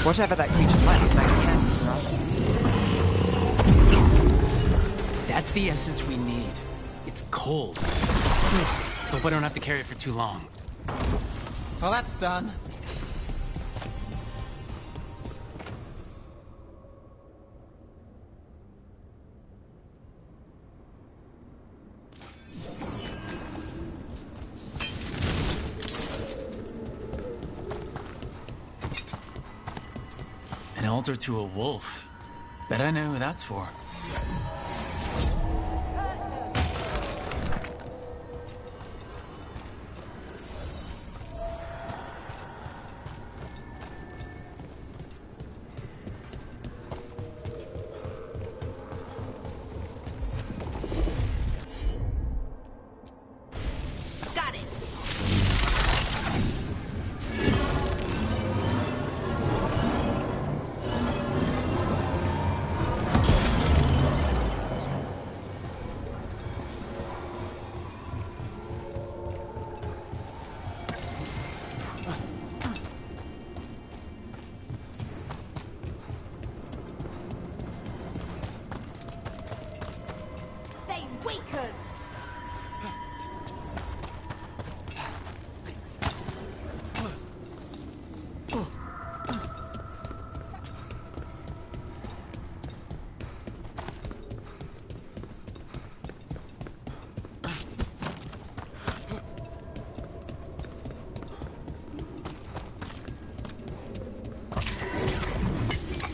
Whatever that creature might look like can for us. That's the essence we need. It's cold. Hope I don't have to carry it for too long. Well, that's done. An altar to a wolf. Bet I know who that's for.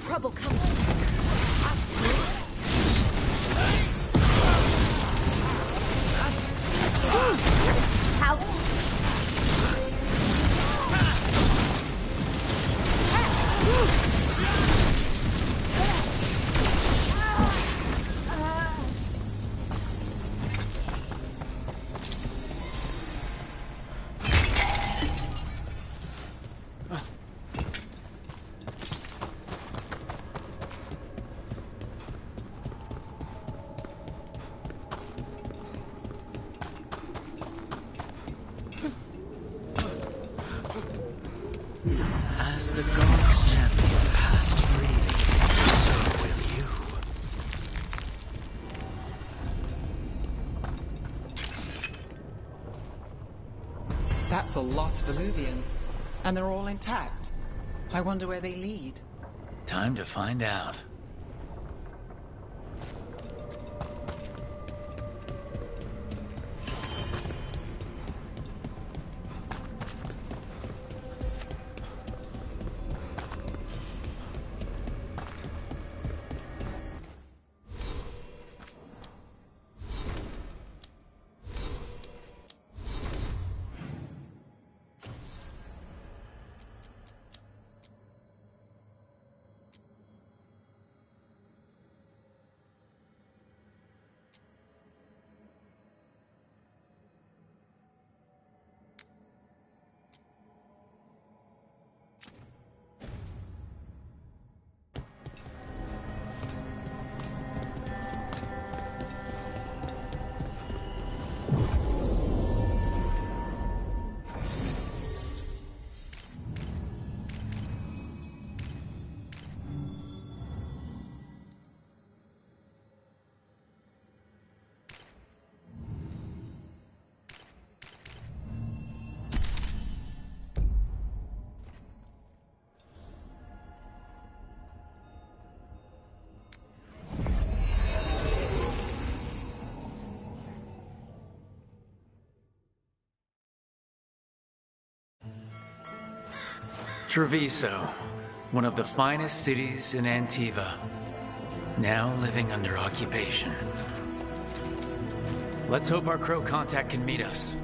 Trouble coming. As the gods champion passed freely, so will you. That's a lot of Illuvians. And they're all intact. I wonder where they lead. Time to find out. Treviso, one of the finest cities in Antiva, now living under occupation. Let's hope our crow contact can meet us.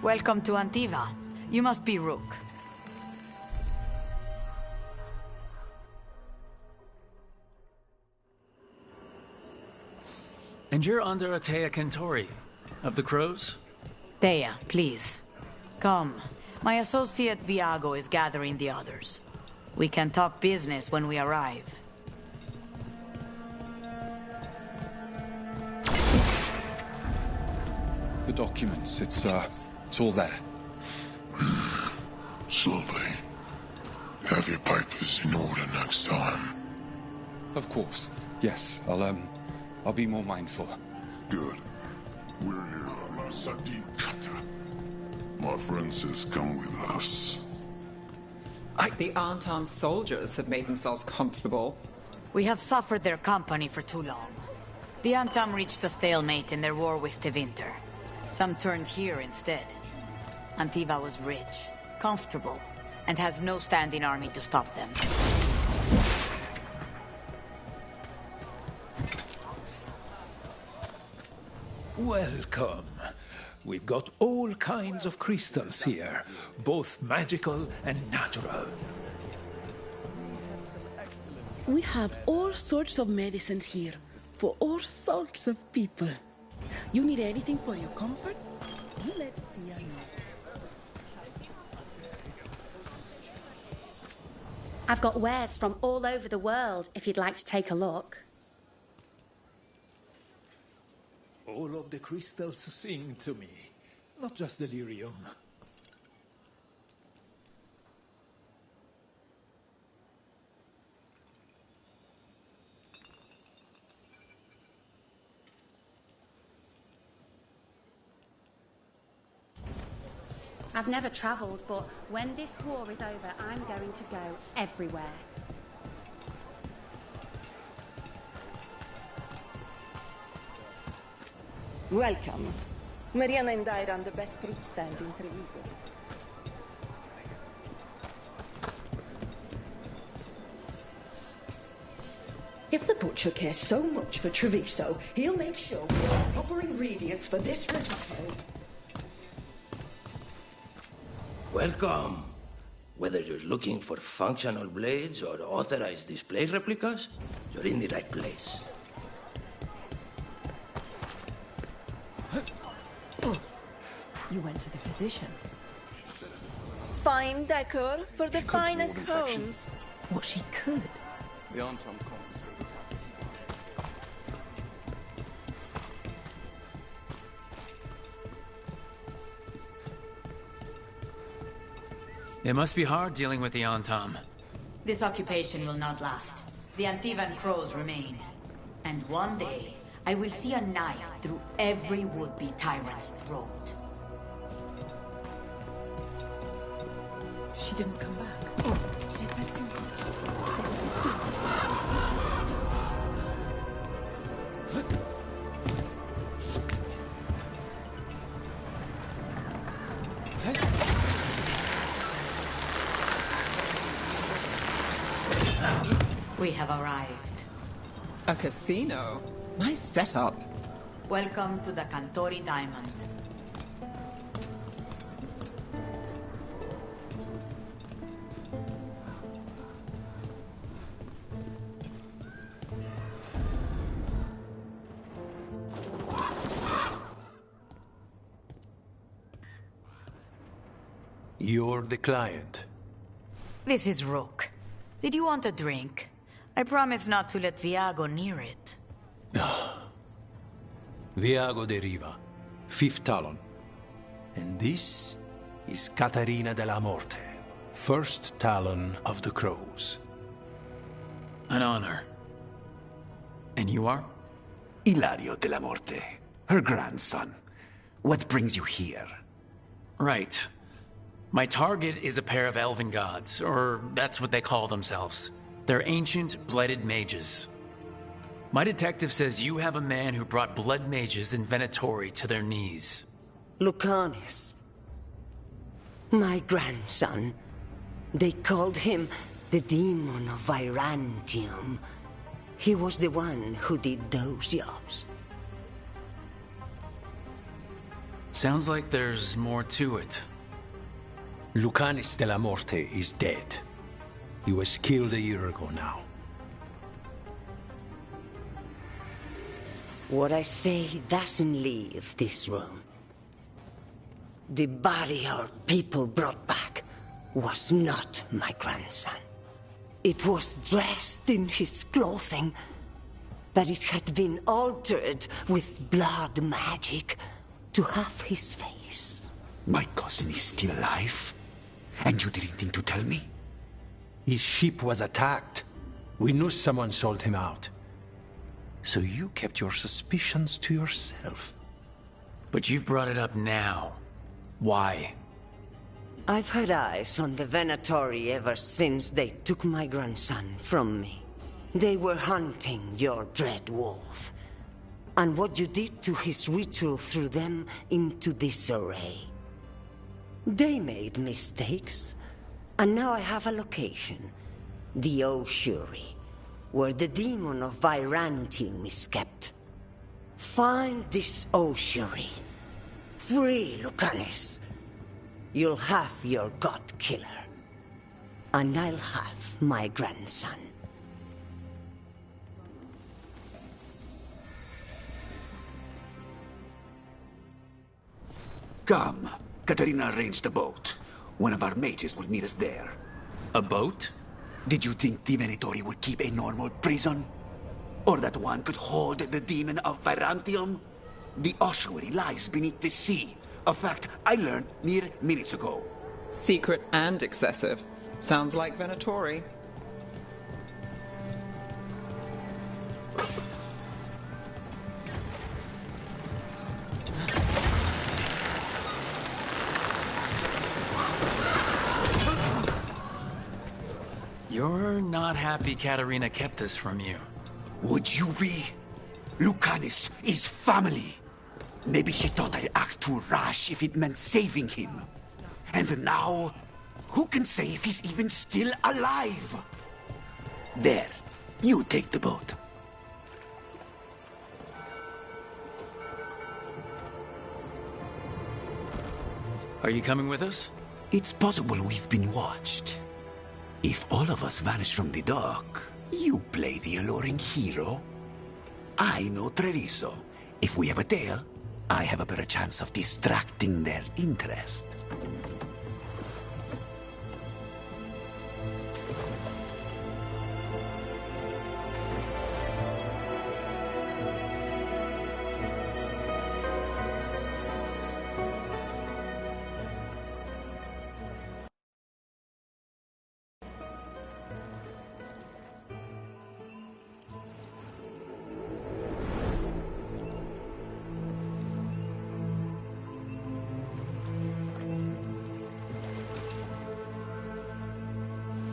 Welcome to Antiva. You must be Rook. And you're under Atea Kentori, of the Crows? Thea, please. Come. My associate Viago is gathering the others. We can talk business when we arrive. The documents, it's all there. Slowly. Have your papers in order next time. Of course. Yes, I'll be more mindful. Good. We're here on our Satin Kata. My friend says come with us. The unarmed soldiers have made themselves comfortable. We have suffered their company for too long. The Antam reached a stalemate in their war with Tevinter. Some turned here instead. Antiva was rich, comfortable, and has no standing army to stop them. Welcome. We've got all kinds of crystals here, both magical and natural. We have all sorts of medicines here, for all sorts of people. You need anything for your comfort? You let Tia know. I've got wares from all over the world, if you'd like to take a look. All of the crystals sing to me, not just delirium. I've never traveled, but when this war is over, I'm going to go everywhere. Welcome. Mariana and I run the best fruit stand in Treviso. If the butcher cares so much for Treviso, he'll make sure we have proper ingredients for this risotto. Welcome. Whether you're looking for functional blades or authorized display replicas, you're in the right place. You went to the physician. Fine decor for the finest homes. Well, she could. The Antam comes. It must be hard dealing with the Antam. This occupation will not last. The Antivan crows remain. And one day, I will see a knife through every would-be tyrant's throat. She didn't come back. She said too much. We have arrived. A casino? Nice setup. Welcome to the Cantori Diamond. You're the client. This is Rook. Did you want a drink? I promise not to let Viago near it. Viago de Riva, fifth talon. And this is Caterina della Morte, first talon of the Crows. An honor. And you are? Ilario della Morte, her grandson. What brings you here? Right. My target is a pair of elven gods, or that's what they call themselves. They're ancient, blooded mages. My detective says you have a man who brought blood mages in Venatori to their knees. Lucanis. My grandson. They called him the Demon of Virantium. He was the one who did those jobs. Sounds like there's more to it. Lucanis della Morte is dead. He was killed a year ago now. What I say doesn't leave this room. The body our people brought back was not my grandson. It was dressed in his clothing, but it had been altered with blood magic to have his face. My cousin is still alive? And you didn't think to tell me? His ship was attacked. We knew someone sold him out. So you kept your suspicions to yourself. But you've brought it up now. Why? I've had eyes on the Venatori ever since they took my grandson from me. They were hunting your dread wolf. And what you did to his ritual threw them into disarray. They made mistakes, and now I have a location. The ossuary, where the demon of Virantium is kept. Find this ossuary. Free Lucanus. You'll have your god killer. And I'll have my grandson. Come. Katarina arranged a boat. One of our mages will meet us there. A boat? Did you think the Venatori would keep a normal prison? Or that one could hold the demon of Virantium? The ossuary lies beneath the sea. A fact I learned mere minutes ago. Secret and excessive. Sounds like Venatori. You're not happy Katarina kept this from you. Would you be? Lucanus is family. Maybe she thought I'd act too rash if it meant saving him. And now, who can say if he's even still alive? There, you take the boat. Are you coming with us? It's possible we've been watched. If all of us vanish from the dock, you play the alluring hero. I know Treviso. If we have a tail, I have a better chance of distracting their interest.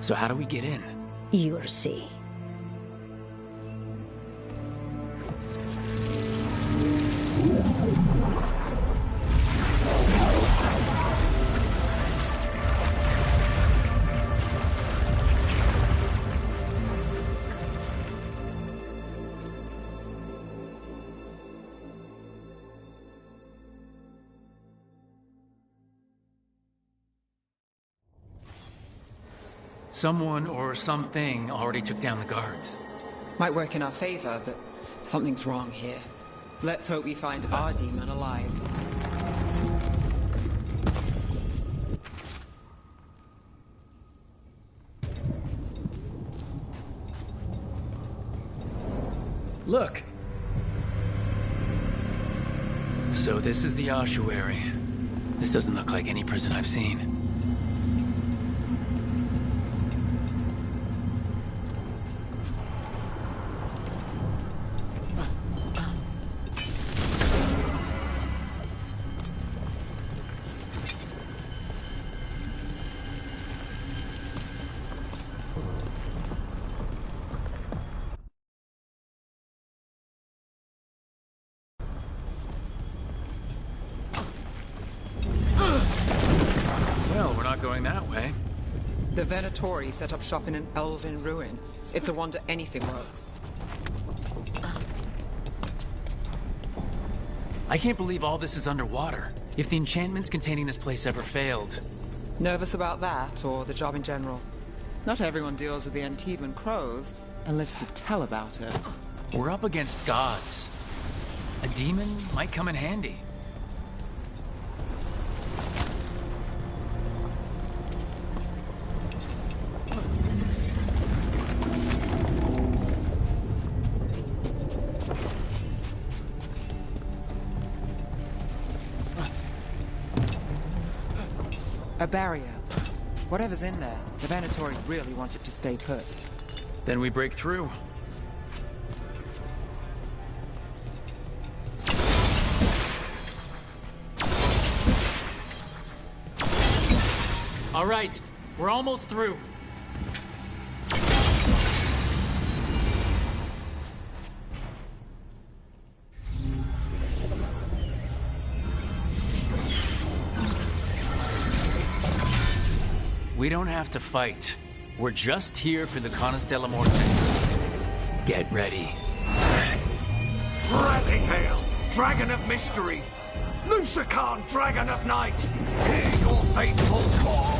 So how do we get in? You'll see. Someone or something already took down the guards. Might work in our favor, but something's wrong here. Let's hope we find our demon alive. Look! So this is the ossuary. This doesn't look like any prison I've seen. Going that way. The Venatori set up shop in an elven ruin. It's a wonder anything works. I can't believe all this is underwater. If the enchantments containing this place ever failed. Nervous about that, or the job in general? Not everyone deals with the Antivan crows, and lives to tell about it. We're up against gods. A demon might come in handy. A barrier. Whatever's in there, the Venatori really want it to stay put. Then we break through. All right, we're almost through. We don't have to fight. We're just here for the Canas de la Morte. Get ready. Rising Hail, Dragon of Mystery! Lucican, Dragon of Night! Hear your faithful call!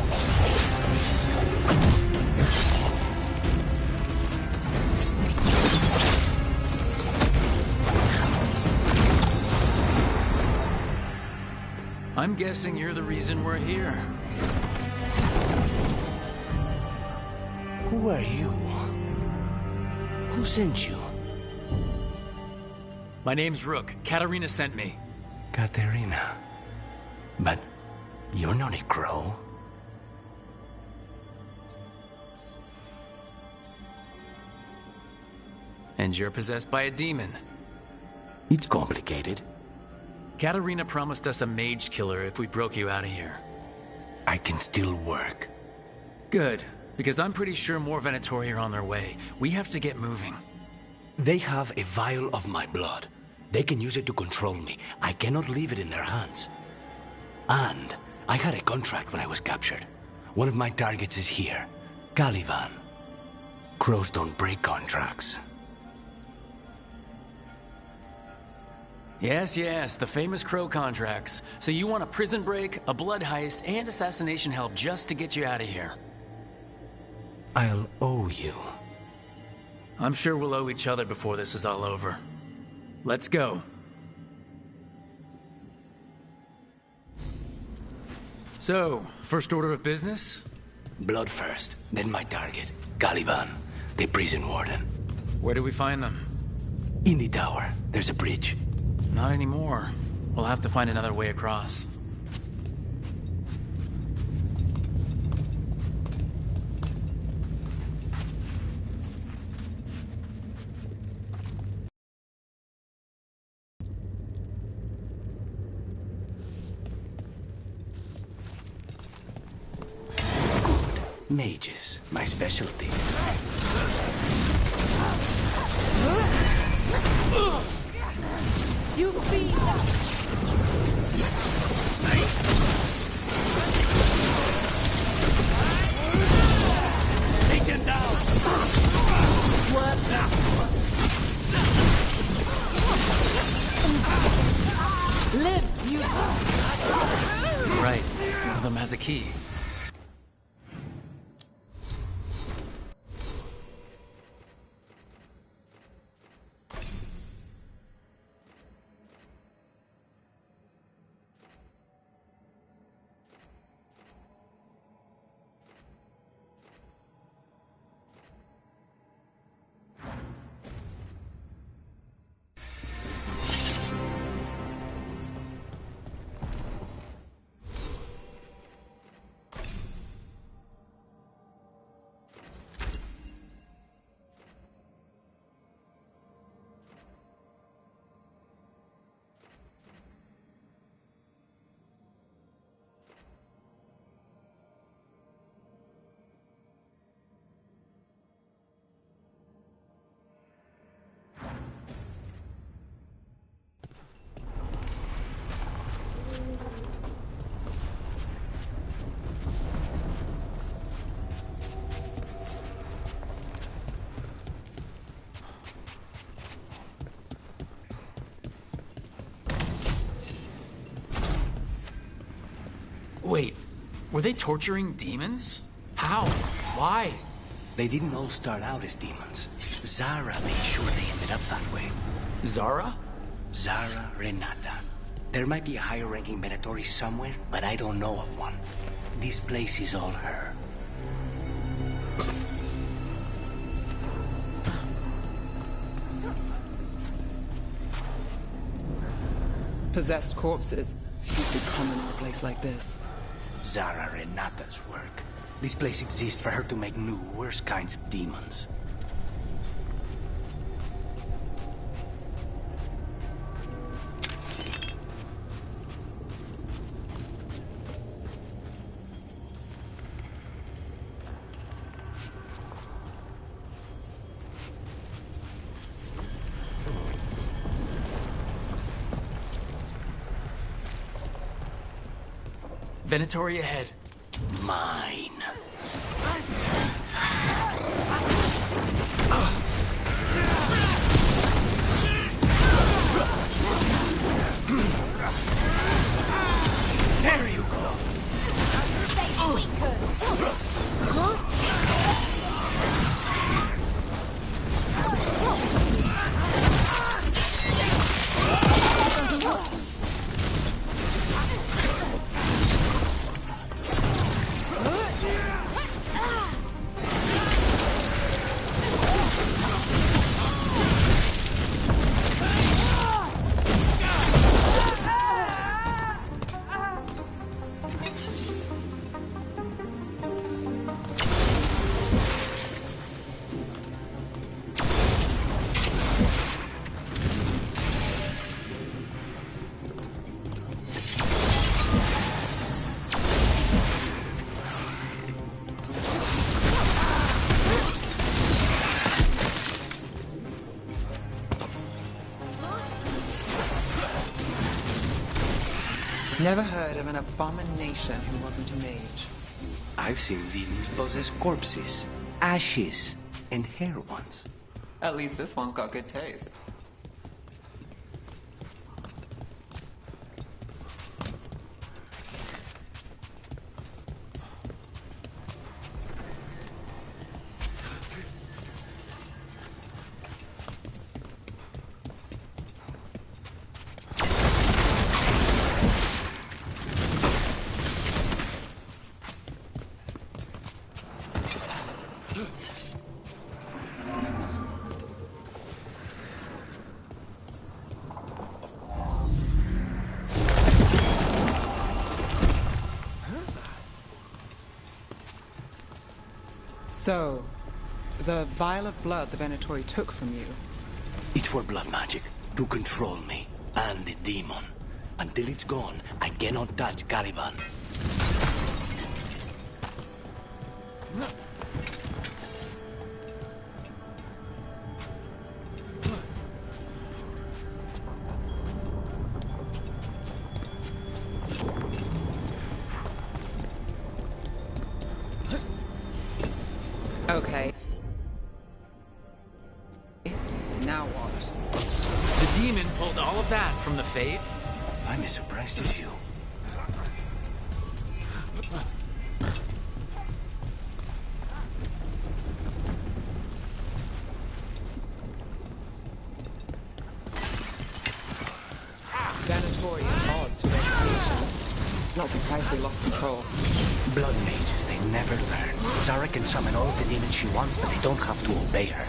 I'm guessing you're the reason we're here. Who are you? Who sent you? My name's Rook. Katarina sent me. Katerina. But you're not a crow. And you're possessed by a demon. It's complicated. Katarina promised us a mage killer if we broke you out of here. I can still work. Good, because I'm pretty sure more Venatori are on their way. We have to get moving. They have a vial of my blood. They can use it to control me. I cannot leave it in their hands. And I had a contract when I was captured. One of my targets is here, Caliban. Crows don't break contracts. Yes, the famous crow contracts. So you want a prison break, a blood heist, and assassination help just to get you out of here. I'll owe you. I'm sure we'll owe each other before this is all over. Let's go. So, first order of business? Blood first, then my target, Caliban, the prison warden. Where do we find them? In the tower. There's a bridge. Not anymore. We'll have to find another way across. Mages, my specialty. You beat us! Take him down! What's up? Live, you... Right. One of them has a key. Wait, were they torturing demons? How? Why? They didn't all start out as demons. Zara made sure they ended up that way. Zara? Zara Renata. There might be a higher-ranking Venatori somewhere, but I don't know of one. This place is all her. Possessed corpses must be common in a place like this. Zara Renata's work. This place exists for her to make new, worse kinds of demons. Venatori ahead. Mine. There you go. We could. Never heard of an abomination who wasn't a mage. I've seen demons possess corpses, ashes, and hair once. At least this one's got good taste. So, the vial of blood the Venatori took from you. It's for blood magic, to control me, and the demon. Until it's gone, I cannot touch Caliban. Okay. Now what? The demon pulled all of that from the Fade? I'm as surprised as you. Venatori at odds with education. Not surprised they lost control. Blood mages, they never learn. Zara can summon all the demons she wants, but they don't have to obey her.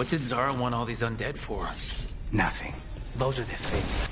What did Zara want all these undead for? Nothing. Those are the things.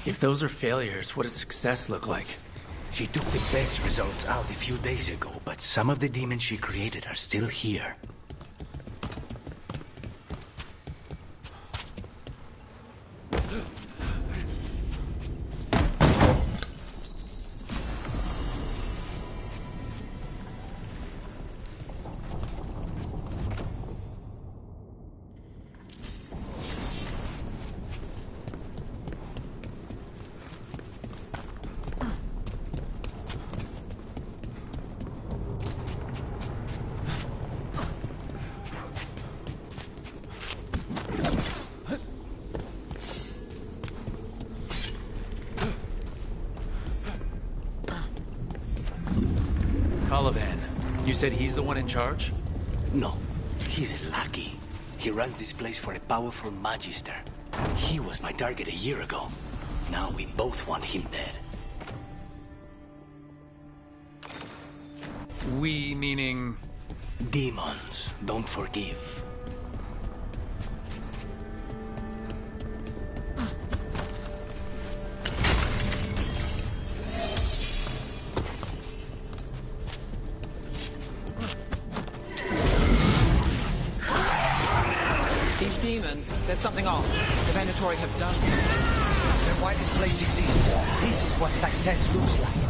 If those are failures, what does success look like? She took the best results out a few days ago, but some of the demons she created are still here. You said he's the one in charge? No, he's a lackey. He runs this place for a powerful magister. He was my target a year ago. Now we both want him dead. We meaning... Demons don't forgive. There's something off. The Venatori have done something. Then why this place exists? This is what success looks like.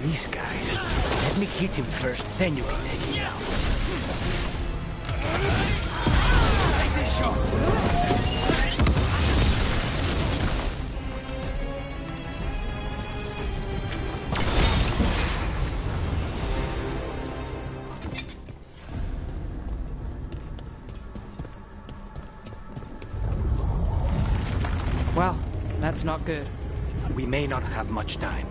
These guys. Let me hit him first, then you can take him down. Take this shot! Well, that's not good. We may not have much time.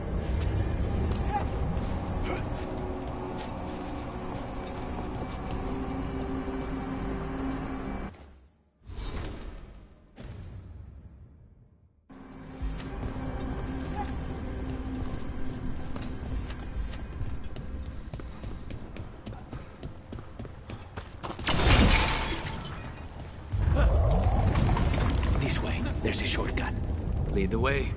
This way. There's a shortcut. Lead the way.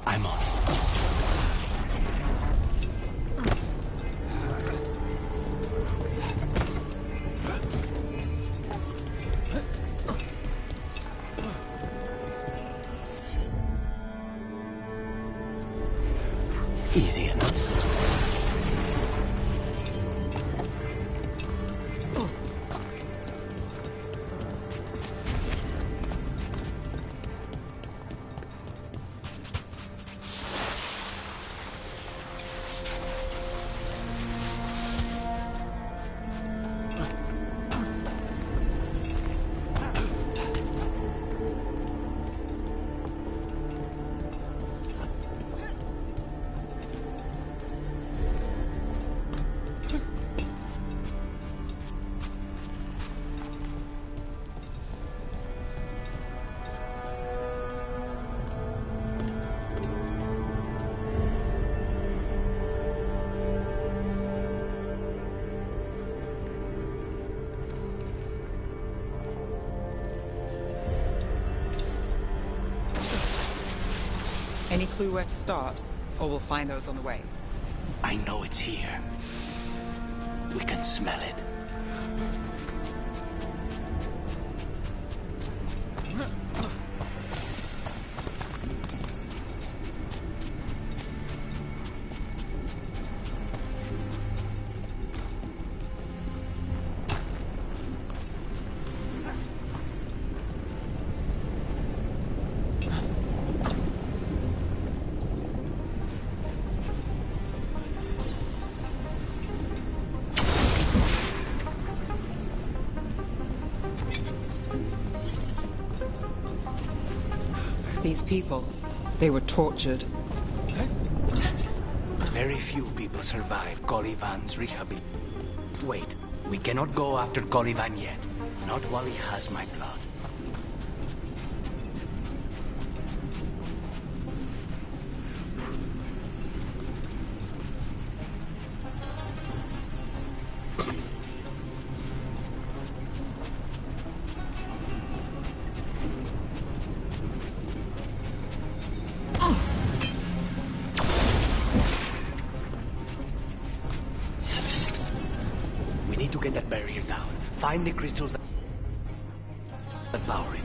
I'm on. Easy enough. Any clue where to start? Or we'll find those on the way. I know it's here. We can smell it. These people, they were tortured. Very few people survive Colivan's rehabilitation. Wait, we cannot go after Colivan yet. Not while he has my blood. We need to get that barrier down. Find the crystals that power it.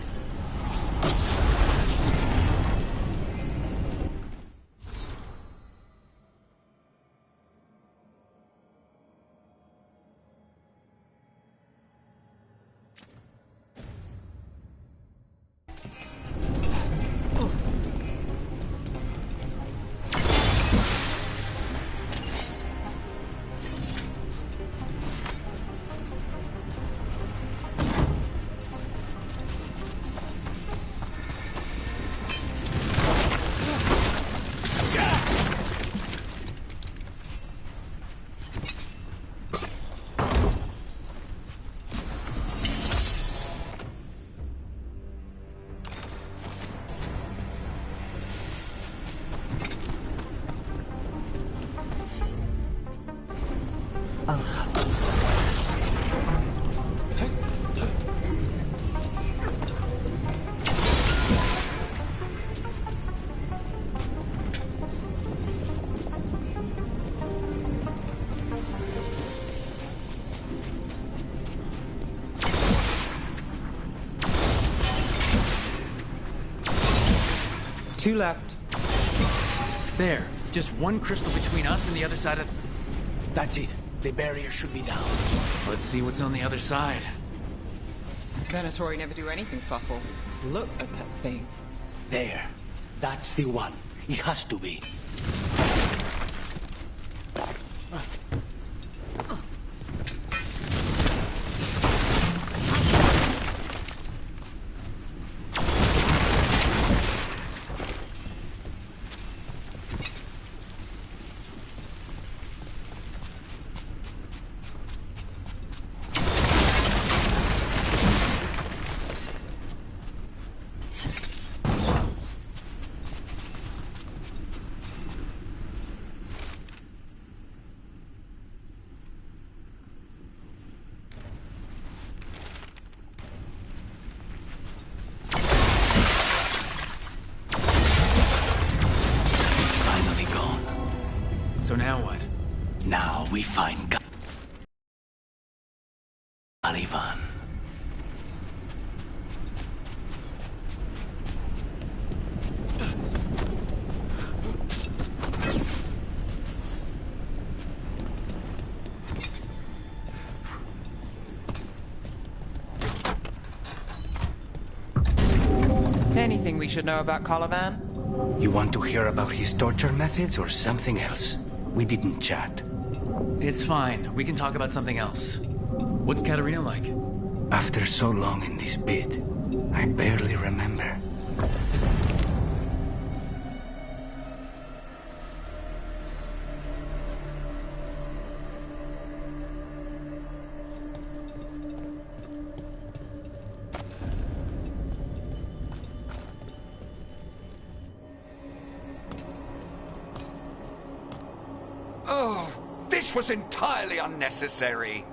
Two left. There. Just one crystal between us and the other side of... That's it. The barrier should be down. Let's see what's on the other side. Venatori never do anything subtle. Look at that thing. There. That's the one. It has to be. So now what? Now we find Caliban. Anything we should know about Caliban? You want to hear about his torture methods or something else? We didn't chat. It's fine. We can talk about something else. What's Katarina like? After so long in this bit, I barely remember. Oh, this was entirely unnecessary.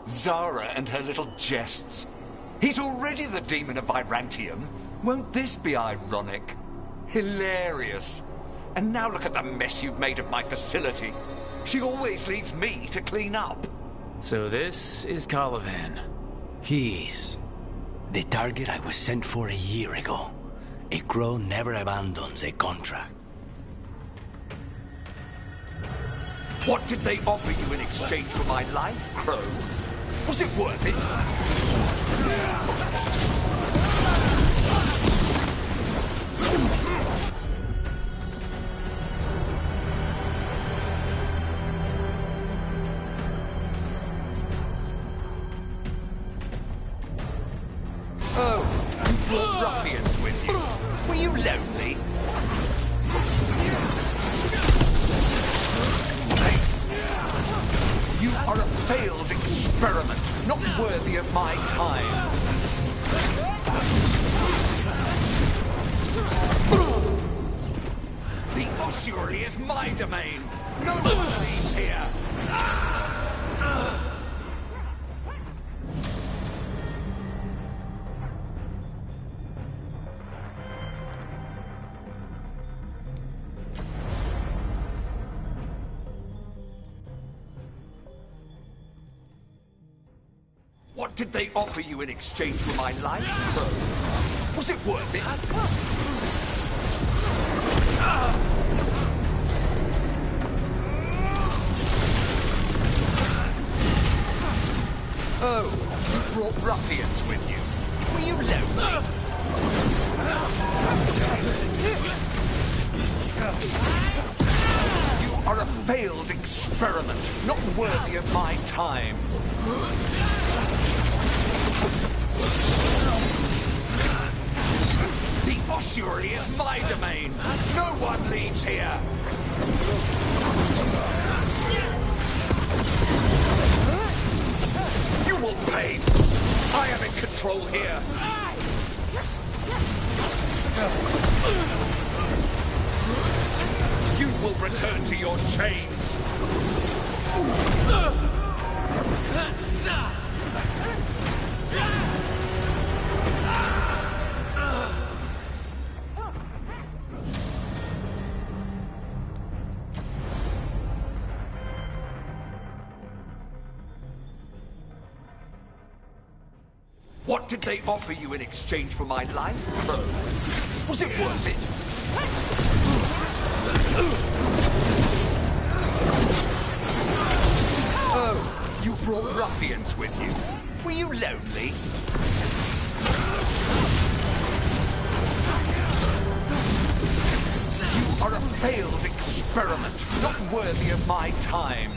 Zara and her little jests. He's already the demon of Virantium. Won't this be ironic? Hilarious. And now look at the mess you've made of my facility. She always leaves me to clean up. So this is Caliban. He's... the target I was sent for a year ago. A crow never abandons a contract. What did they offer you in exchange for my life, Crow? Was it worth it? Oh, you brought ruffians with you. Were you lonely? You are a failed experiment, not worthy of my time. The ossuary is my domain. No one leaves here. What did they offer you in exchange for my life, Crow? Was it worth it? Oh, you brought ruffians with you. Were you lonely? You are a failed experiment, not worthy of my time. The ossuary is my domain. No one leaves here. You will pay. I am in control here. You will return to your chains. What did they offer you in exchange for my life, Crow? Was it worth it? Oh, you brought ruffians with you. Were you lonely? You are a failed experiment, not worthy of my time.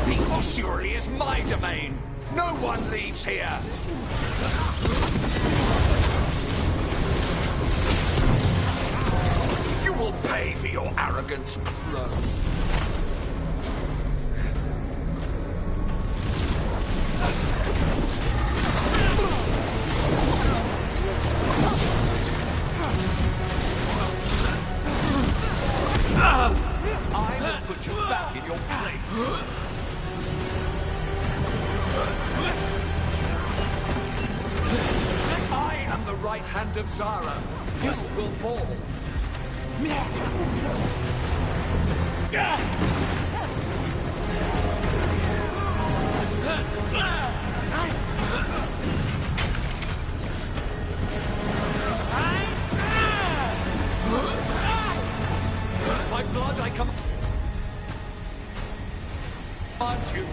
The ossuary is my domain. No one leaves here. You will pay for your arrogance, Crow. I will put you back in your place. I am the right hand of Zara. You will fall. By blood, I come. Aren't you?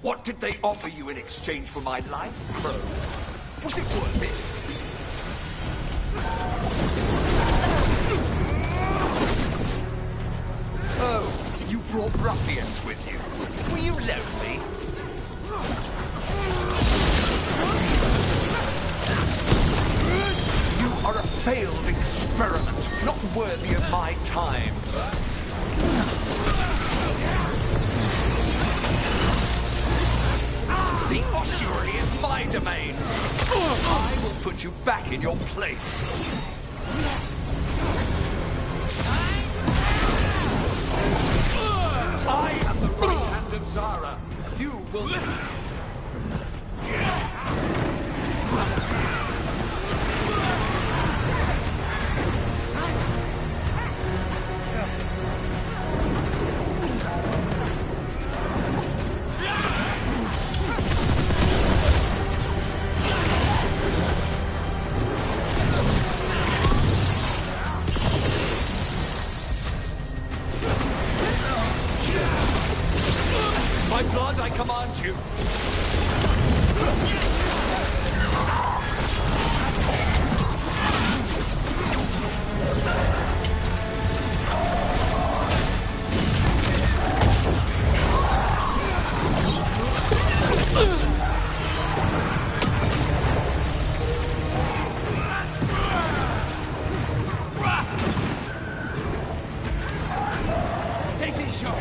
What did they offer you in exchange for my life, Crow? Was it worth it? Oh, you brought ruffians with you. Were you lonely? You are a failed experiment, not worthy of my time. The ossuary is my domain. I will put you back in your place. I am the right hand of Zara. You will... By blood, I command you. Take this shot.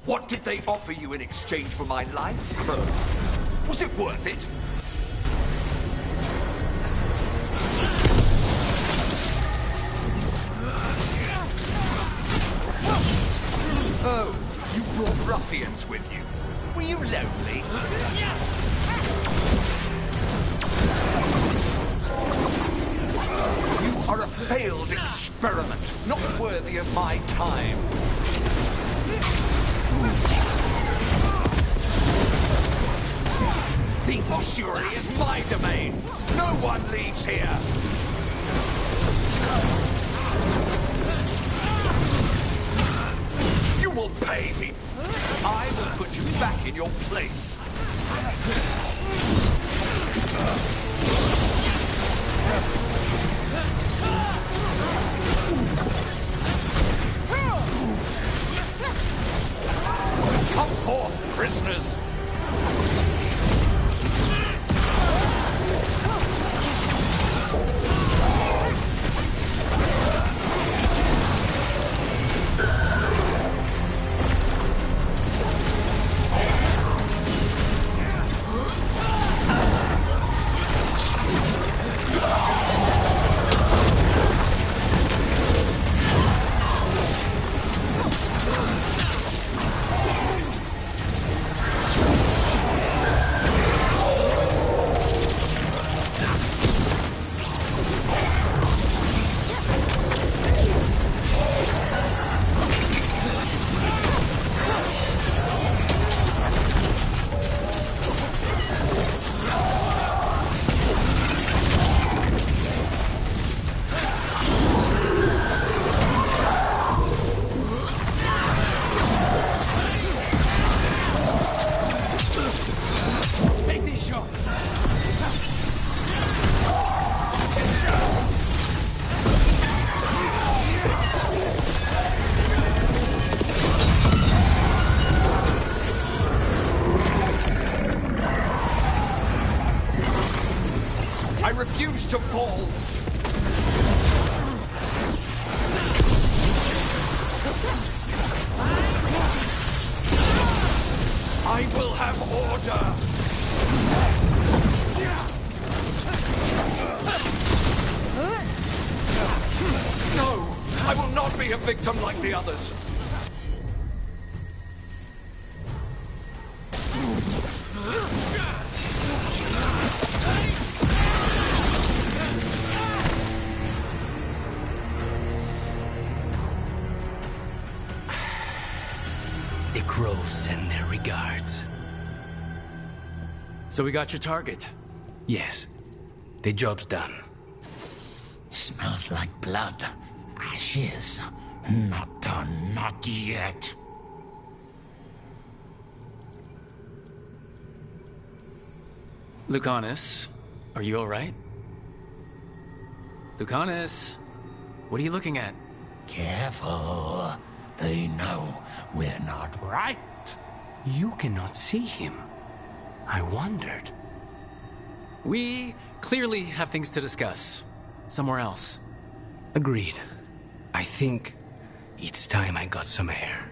What did they offer you in exchange for my life, Crow? Was it worth it? Oh, you brought ruffians with you. Were you lonely? failed experiment, not worthy of my time. The ossuary is my domain. No one leaves here. You will pay me. I will put you back in your place. Come forth, prisoners. I refuse to fall. I will have order. No, I will not be a victim like the others. The crows send their regards. So we got your target? Yes. The job's done. Smells like blood. Ashes. Not done, not yet. Lucanus, are you alright? Lucanus, what are you looking at? Careful. They know we're not right. You cannot see him. I wondered. We clearly have things to discuss. Somewhere else. Agreed. I think it's time I got some air.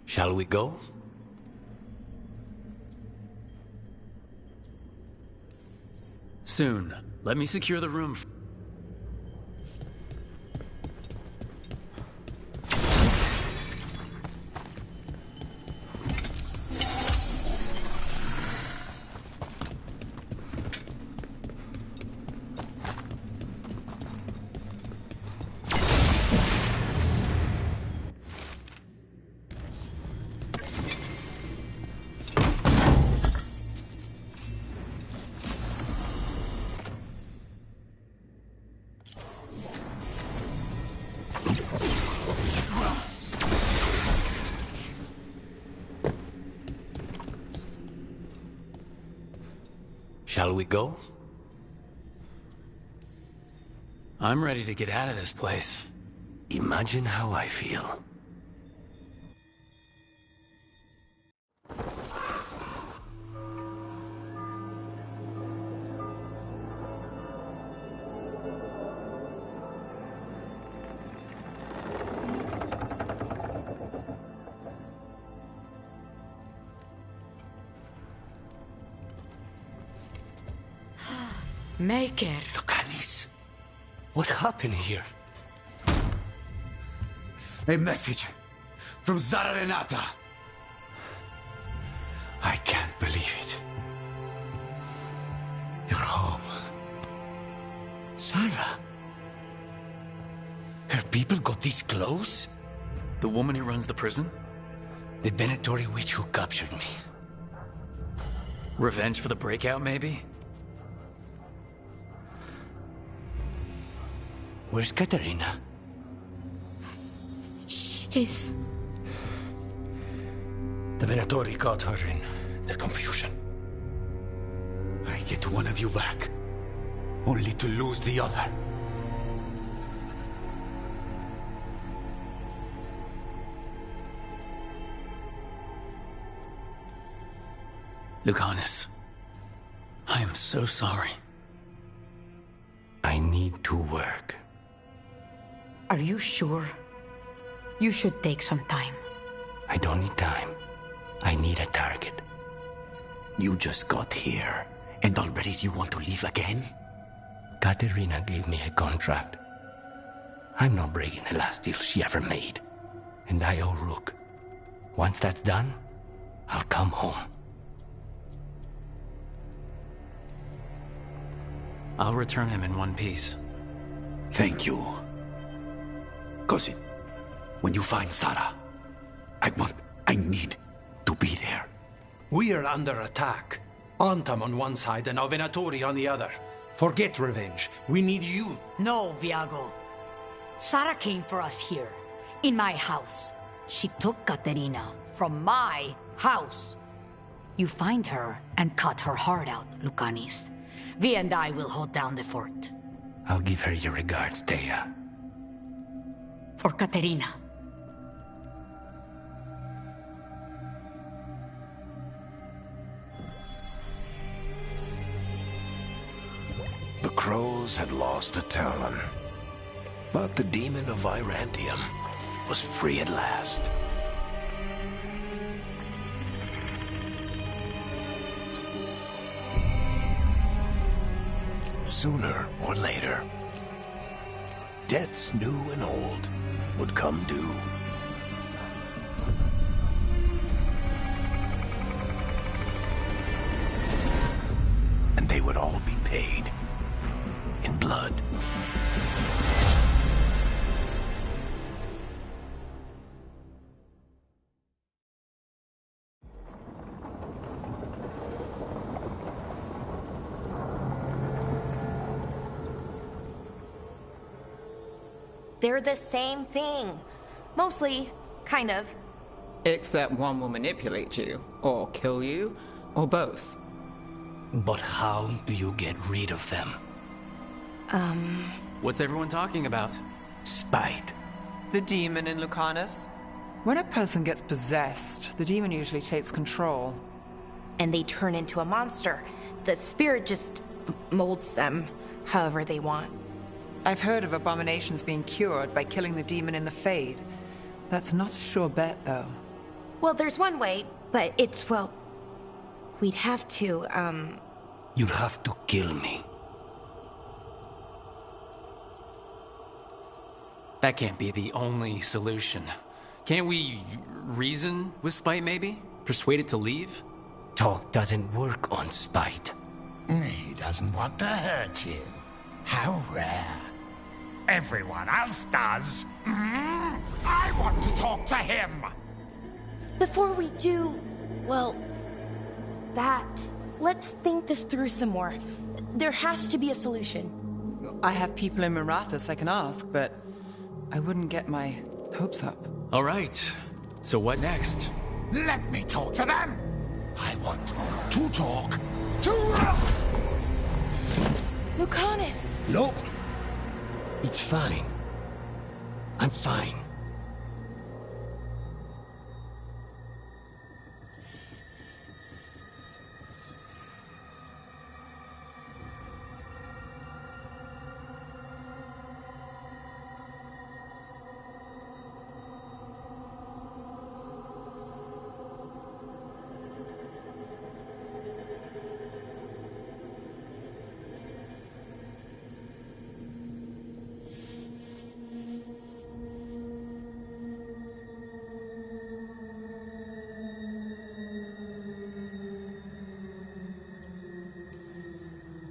Shall we go? Soon. Let me secure the room. Shall we go? I'm ready to get out of this place. Imagine how I feel. Maker. Lucanis, what happened here? A message from Zara Renata. I can't believe it. You're home. Sarah? Her people got this close? The woman who runs the prison? The Venatori witch who captured me. Revenge for the breakout, maybe? Where's Katerina? She's... The Venatori caught her in the confusion. I get one of you back, only to lose the other. Lucanis, I am so sorry. I need to work. Are you sure? You should take some time. I don't need time. I need a target. You just got here, and already you want to leave again? Katerina gave me a contract. I'm not breaking the last deal she ever made. And I owe Rook. Once that's done, I'll come home. I'll return him in one piece. Thank you. Cousin, when you find Sarah, I need to be there. We are under attack. Antam on one side and Venatori on the other. Forget revenge. We need you. No, Viago. Sarah came for us here, in my house. She took Katerina from my house. You find her and cut her heart out, Lucanis. Vi and I will hold down the fort. I'll give her your regards, Thea. For Katerina. The crows had lost a talon, but the demon of Irantium was free at last. Sooner or later, debts new and old would come due. And they would all be paid in blood. They're the same thing. Mostly, kind of. Except one will manipulate you, or kill you, or both. But how do you get rid of them? What's everyone talking about? Spite. The demon in Lucanus. When a person gets possessed, the demon usually takes control. And they turn into a monster. The spirit just molds them however they want. I've heard of abominations being cured by killing the demon in the Fade. That's not a sure bet, though. Well, there's one way, but it's, well... We'd have to, You'll have to kill me. That can't be the only solution. Can't we reason with Spite, maybe? Persuade it to leave? Talk doesn't work on Spite. He doesn't want to hurt you. How rare. Everyone else does. I want to talk to him. Before we do, well, let's think this through some more. There has to be a solution. I have people in Marathas I can ask, but I wouldn't get my hopes up. All right. So what next? Let me talk to them. I want to talk to... Lucanus! Nope. It's fine. I'm fine.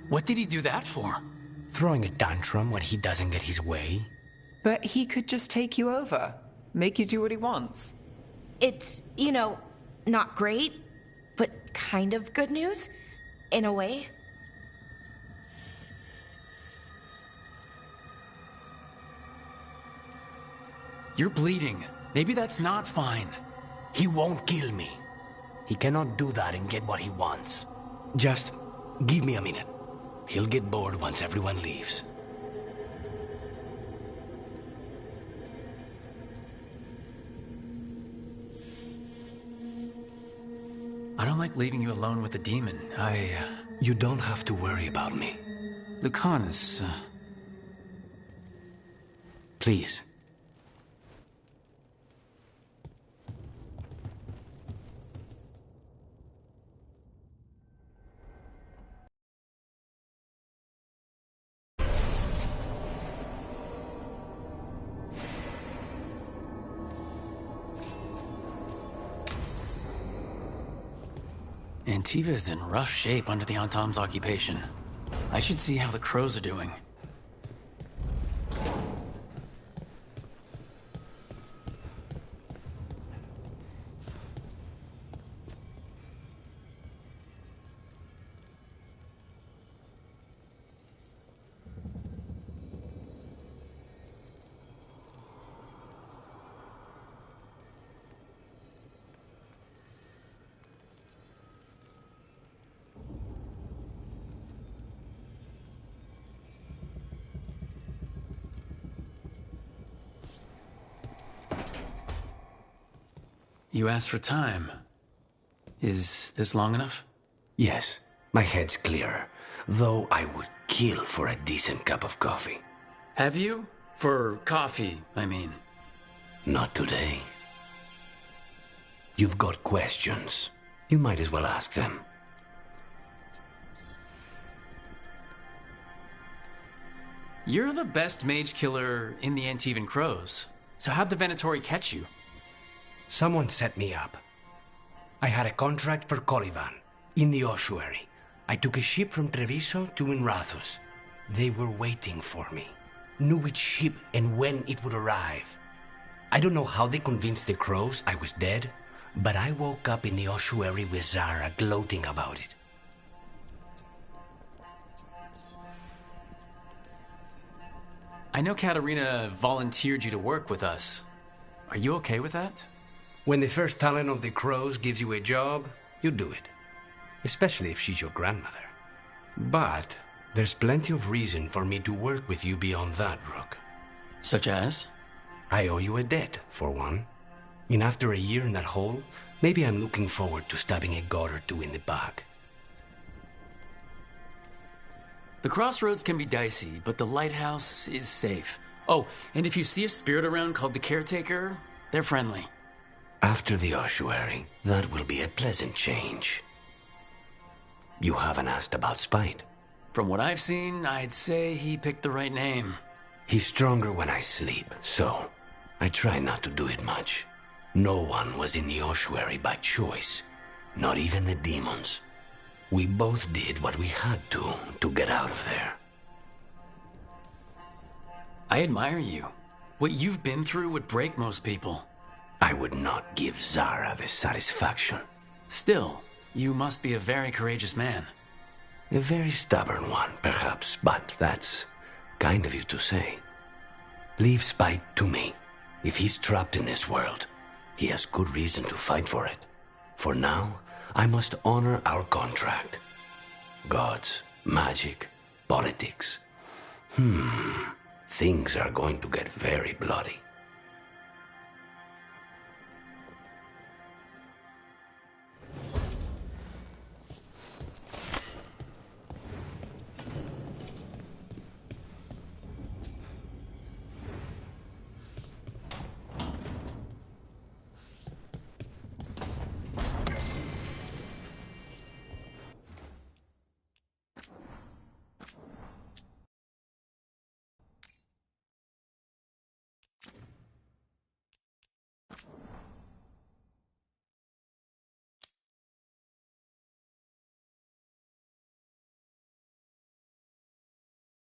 What did he do that for? Throwing a tantrum when he doesn't get his way. But he could just take you over, make you do what he wants. It's, you know, not great, but kind of good news, in a way. You're bleeding. Maybe that's not fine. He won't kill me. He cannot do that and get what he wants. Just give me a minute. He'll get bored once everyone leaves. I don't like leaving you alone with the demon. You don't have to worry about me. Lucanus, Please. Antiva is in rough shape under the Antam's occupation. I should see how the crows are doing. You asked for time. Is this long enough? Yes, my head's clearer. Though I would kill for a decent cup of coffee. Have you? For coffee, I mean. Not today. You've got questions. You might as well ask them. You're the best mage killer in the Antivan Crows. So how'd the Venatori catch you? Someone set me up. I had a contract for Colivan, in the ossuary. I took a ship from Treviso to Inrathus. They were waiting for me. Knew which ship and when it would arrive. I don't know how they convinced the Crows I was dead, but I woke up in the ossuary with Zara gloating about it. I know Katerina volunteered you to work with us. Are you okay with that? When the first talent of the Crows gives you a job, you do it. Especially if she's your grandmother. But there's plenty of reason for me to work with you beyond that, Rook. Such as? I owe you a debt, for one. And after a year in that hole, maybe I'm looking forward to stabbing a god or two in the back. The crossroads can be dicey, but the lighthouse is safe. Oh, and if you see a spirit around called the Caretaker, they're friendly. After the ossuary, that will be a pleasant change. You haven't asked about Spite. From what I've seen, I'd say he picked the right name. He's stronger when I sleep, so I try not to do it much. No one was in the ossuary by choice, not even the demons. We both did what we had to get out of there. I admire you. What you've been through would break most people. I would not give Zara the satisfaction. Still, you must be a very courageous man. A very stubborn one, perhaps, but that's kind of you to say. Leave Spite to me. If he's trapped in this world, he has good reason to fight for it. For now, I must honor our contract. Gods, magic, politics. Things are going to get very bloody.